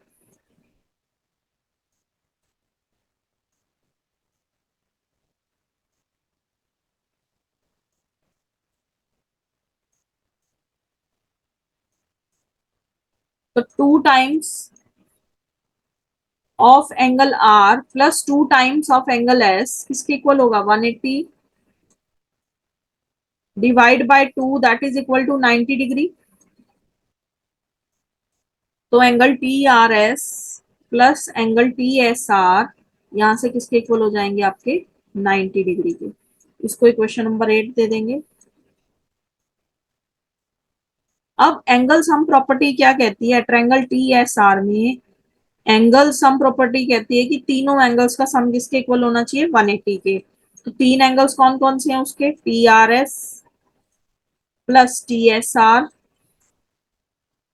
तो 2 times of angle R plus 2 times of angle S किसके इक्वल होगा, 180 divide by 2 that is equal to 90 degree. तो angle T R S plus angle T S R यहां से किसके इक्वल हो जाएंगे, आपके 90 डिग्री के। इसको इक्वेशन नंबर 8 दे देंगे। अब एंगल सम प्रॉपर्टी क्या कहती है, ट्रायंगल टी एस आर में एंगल सम प्रॉपर्टी कहती है कि तीनों एंगल्स का सम किसके इक्वल होना चाहिए, 180 के। तो तीन एंगल्स कौन कौन से हैं उसके, T R S plus T S R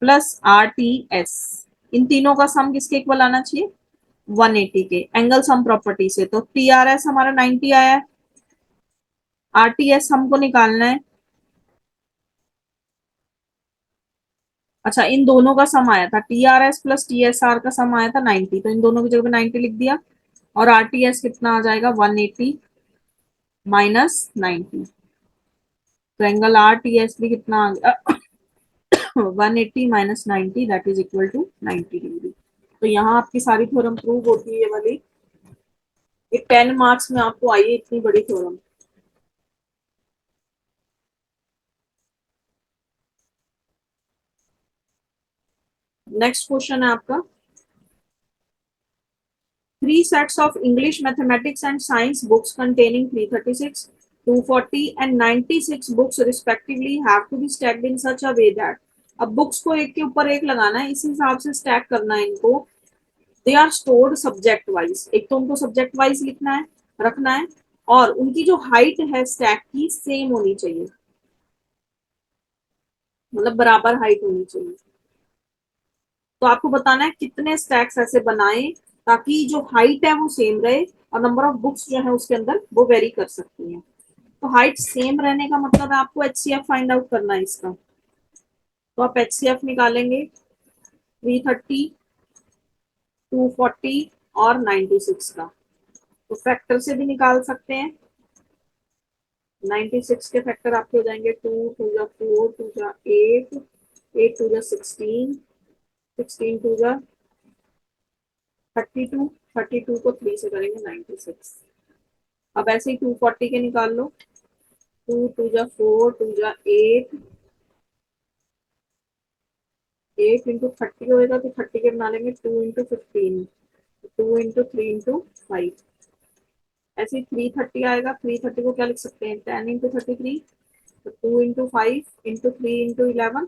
plus R T S, इन तीनों का सम किसके इक्वल आना चाहिए, 180 के, एंगल सम प्रॉपर्टी से। तो टी आर एस हमारा 90 आया है, आर टी एस हमको निकालना है। अच्छा, इन दोनों का सम आया था, T R S plus T S are का सम आया था 90, तो इन दोनों की जगह पे 90 लिख दिया। और आर टी एस कितना आ जाएगा, 180 माइनस 90। तो एंगल आर टी एस भी कितना आ गया, 180 minus 90 that is equal to 90 degree. तो यहाँ आपकी सारी थ्योरम प्रूव होती है ये वाली। ये 10 मार्क्स में आपको आई है इतनी बड़ी थ्योरम। नेक्स्ट क्वेश्चन है आपका, 3 sets of English, mathematics and science books containing 336, 240 and 96 books respectively have to be stacked in such a way that, अब बुक्स को एक के ऊपर एक लगाना है, इस हिसाब से स्टैक करना है इनको। They are stored subject wise, एक तो उनको सब्जेक्ट वाइज लिखना है, रखना है, और उनकी जो हाइट है स्टैक की सेम होनी चाहिए, मतलब बराबर हाइट होनी चाहिए। तो आपको बताना है कितने स्टैक्स ऐसे बनाए ताकि जो हाइट है वो सेम रहे, और नंबर ऑफ बुक्स जो है उसके अंदर वो वेरी कर सकती है। तो हाइट सेम रहने का मतलब है आपको एचसीएफ फाइंड आउट करना है इसका। तो आप एचसीएफ निकालेंगे 330, 240 और 96 का। तो फैक्टर से भी निकाल सकते हैं। 96 के फैक्टर आपके हो जाएंगे 2 2 जा 4 2 जा 8, 8 2 जा 16, 16 2 जा 32, 32 को 3 से करेंगे 96। अब ऐसे ही 240 के निकाल लो, 2 2 जा 4 2 जा 8, 8 into 30 होएगा तो 30 के बना लेंगे 2 into 15, 2 into 3 into 5। ऐसे 330 आएगा, 330 को क्या लिख सकते हैं, 10 into 33, तो 2 into 5 into 3 into 11,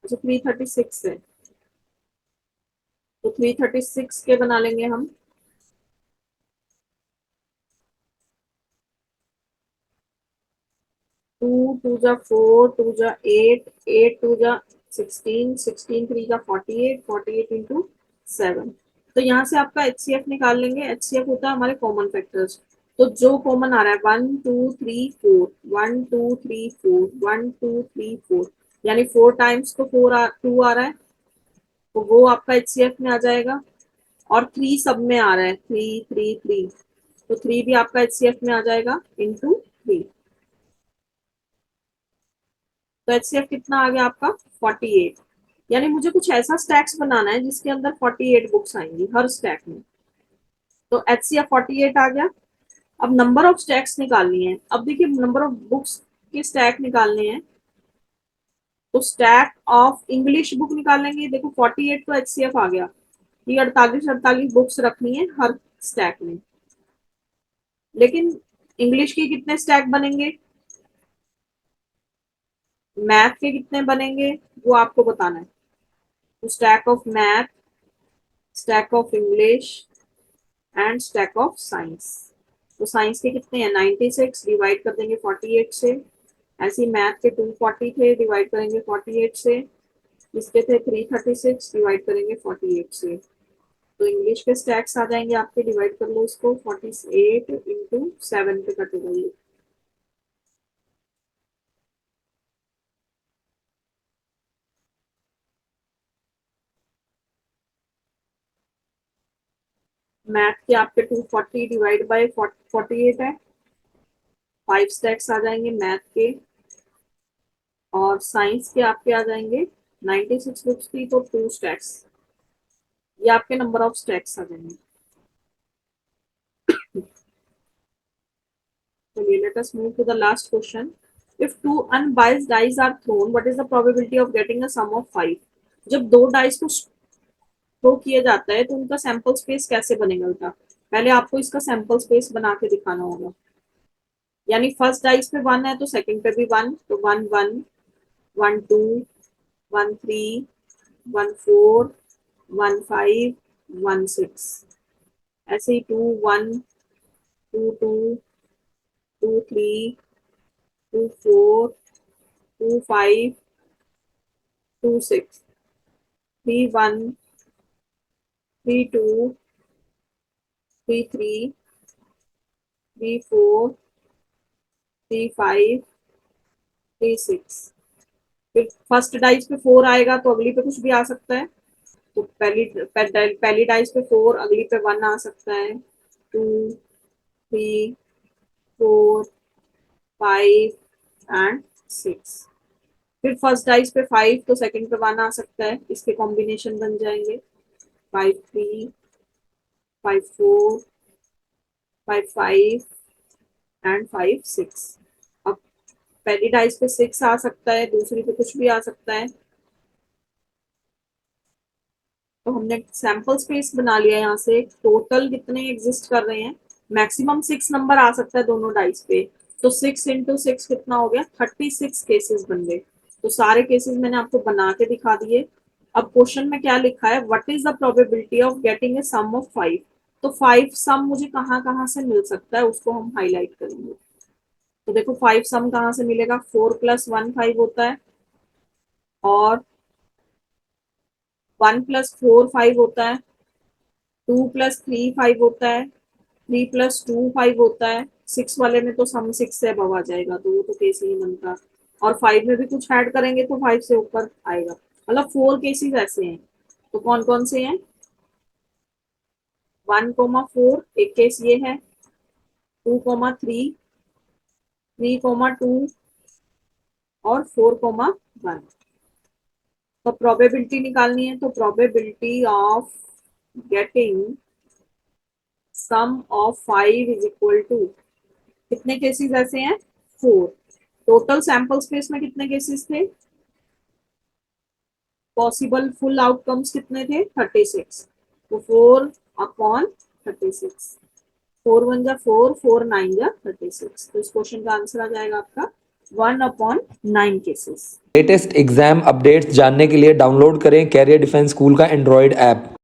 अच्छा 336 है, तो 336 के बना लेंगे हम। 2 2 जा 4, 2 जा 8, 8 2 जा 16, 16 3 जा 48, 48 into 7। तो यहाँ से आपका HCF निकाल लेंगे। HCF होता है हमारे कॉमन फैक्टर्स, तो जो कॉमन आ रहा है 1 2 3 4, 1 2 3 4, 1 2 3 4, यानी 4 टाइम्स तो 2 आ रहा है, तो वो आपका HCF में आ जाएगा। और 3 सब में आ रहा है, 3 3 3, तो 3 भी आपका HCF में आ जाएगा into 3। तो HCF कितना आ गया आपका 48। यानी मुझे कुछ ऐसा स्टैक्स बनाना है जिसके अंदर 48 बुक्स आएंगी हर स्टैक में। तो HCF 48 आ गया। अब नंबर ऑफ स्टैक्स निकालनी है। अब देखिए नंबर ऑफ बुक्स के स्टैक निकालने हैं, तो स्टैक ऑफ इंग्लिश बुक निकालेंगे। देखो 48 तो HCF आ गया, ये 48 बुक्स रखनी है हर स्टैक में। लेकिन इंग्लिश के कितने स्टैक बनेंगे, मैथ के कितने बनेंगे, वो आपको बताना है। तो stack of math, stack of English and stack of science. तो साइंस के कितने हैं 96, डिवाइड कर देंगे 48 से। ऐसे ही मैथ के 240 थे, डिवाइड करेंगे 48 से। इसके थे 336, डिवाइड करेंगे 48 से। तो इंग्लिश के स्टैक्स आ जाएंगे आपके, डिवाइड कर लो इसको, 48 into 7 पे कटेगा ये। मैथ के आपके 240 डिवाइड बाय 48 है, 5 स्टैक्स आ जाएंगे मैथ के। और साइंस के आपके आ जाएंगे 96 बुक्स की, तो 2 स्टैक्स, ये आपके नंबर ऑफ स्टैक्स आ जाएंगे। चलिए let us move to the last question. If two unbiased dice are thrown, what is the probability of getting a sum of 5? जब दो डाइस को थ्रो किया जाता है तो उनका सैंपल स्पेस कैसे बनेगा बेटा? पहले आपको इसका सैंपल स्पेस बना के दिखाना होगा। यानी फर्स्ट डाइस पे 1 है तो सेकंड पे भी 1, तो 1 1, 1 2, 1 3, 1 4, 1 5, 1 6। ऐसे ही 2 1, 2 2, 2 3, 2 4, 2 5, 2 6, 3 1, 3 2, 3 3, 4, 3 5, 3 6। फिर फर्स्ट डाइस पे 4 आएगा तो अगली पे कुछ भी आ सकता है। तो पहली डाइस पे 4, अगली पे 1 आ सकता है, 2 3 4 5 एंड 6। फिर फर्स्ट डाइस पे 5 तो सेकंड पे 1 आ सकता है, इसके कॉम्बिनेशन बन जाएंगे 5 3, 5 4, 5 5 एंड 5 6। अब पहली डाइस पे 6 आ सकता है, दूसरी पे कुछ भी आ सकता है। तो हमने सैंपल स्पेस बना लिया। यहाँ से टोटल कितने एग्जिस्ट कर रहे हैं, मैक्सिमम 6 नंबर आ सकता है दोनों डाइस पे। तो 6 into 6 कितना हो गया, 36 केसेस बन गए। तो सारे केसेस मैंने आपको बना के दिखा दिए। अब क्वेश्चन में क्या लिखा है, what is the probability of getting a sum of 5? तो 5 सम मुझे कहाँ कहाँ से मिल सकता है उसको हम हाईलाइट करेंगे। तो देखो 5 सम कहाँ से मिलेगा, 4 + 1 5 होता है, और 1 + 4 5 होता है, 2 + 3 5 होता है, 3 + 2 5 होता है। 6 वाले में तो सम 6 से अबव आ जाएगा, तो वो तो केस ही नहीं बनता। और 5 में भी कुछ ऐड करेंगे तो 5 से ऊपर आएगा। मतलब 4 केसेस ऐसे हैं। तो कौन कौन से हैं, 1 4 एक केस ये है, 2 3, 3 2 और 4 1। तो प्रोबेबिलिटी निकालनी है, तो probability of getting sum of 5 is equal to, कितने केसेस ऐसे हैं, 4। टोटल सैंपल स्पेस में कितने केसेस थे? पॉसिबल फुल आउटकम्स कितने थे? 36। तो 4/36, 4 1 जा 4, 4 9 जा 36। तो इस क्वेश्चन का आंसर आ जाएगा आपका 1/9 केसेस। लेटेस्ट एग्जाम अपडेट्स जानने के लिए डाउनलोड करें कैरियर डिफेंस स्कूल का एंड्रॉयड ऐप।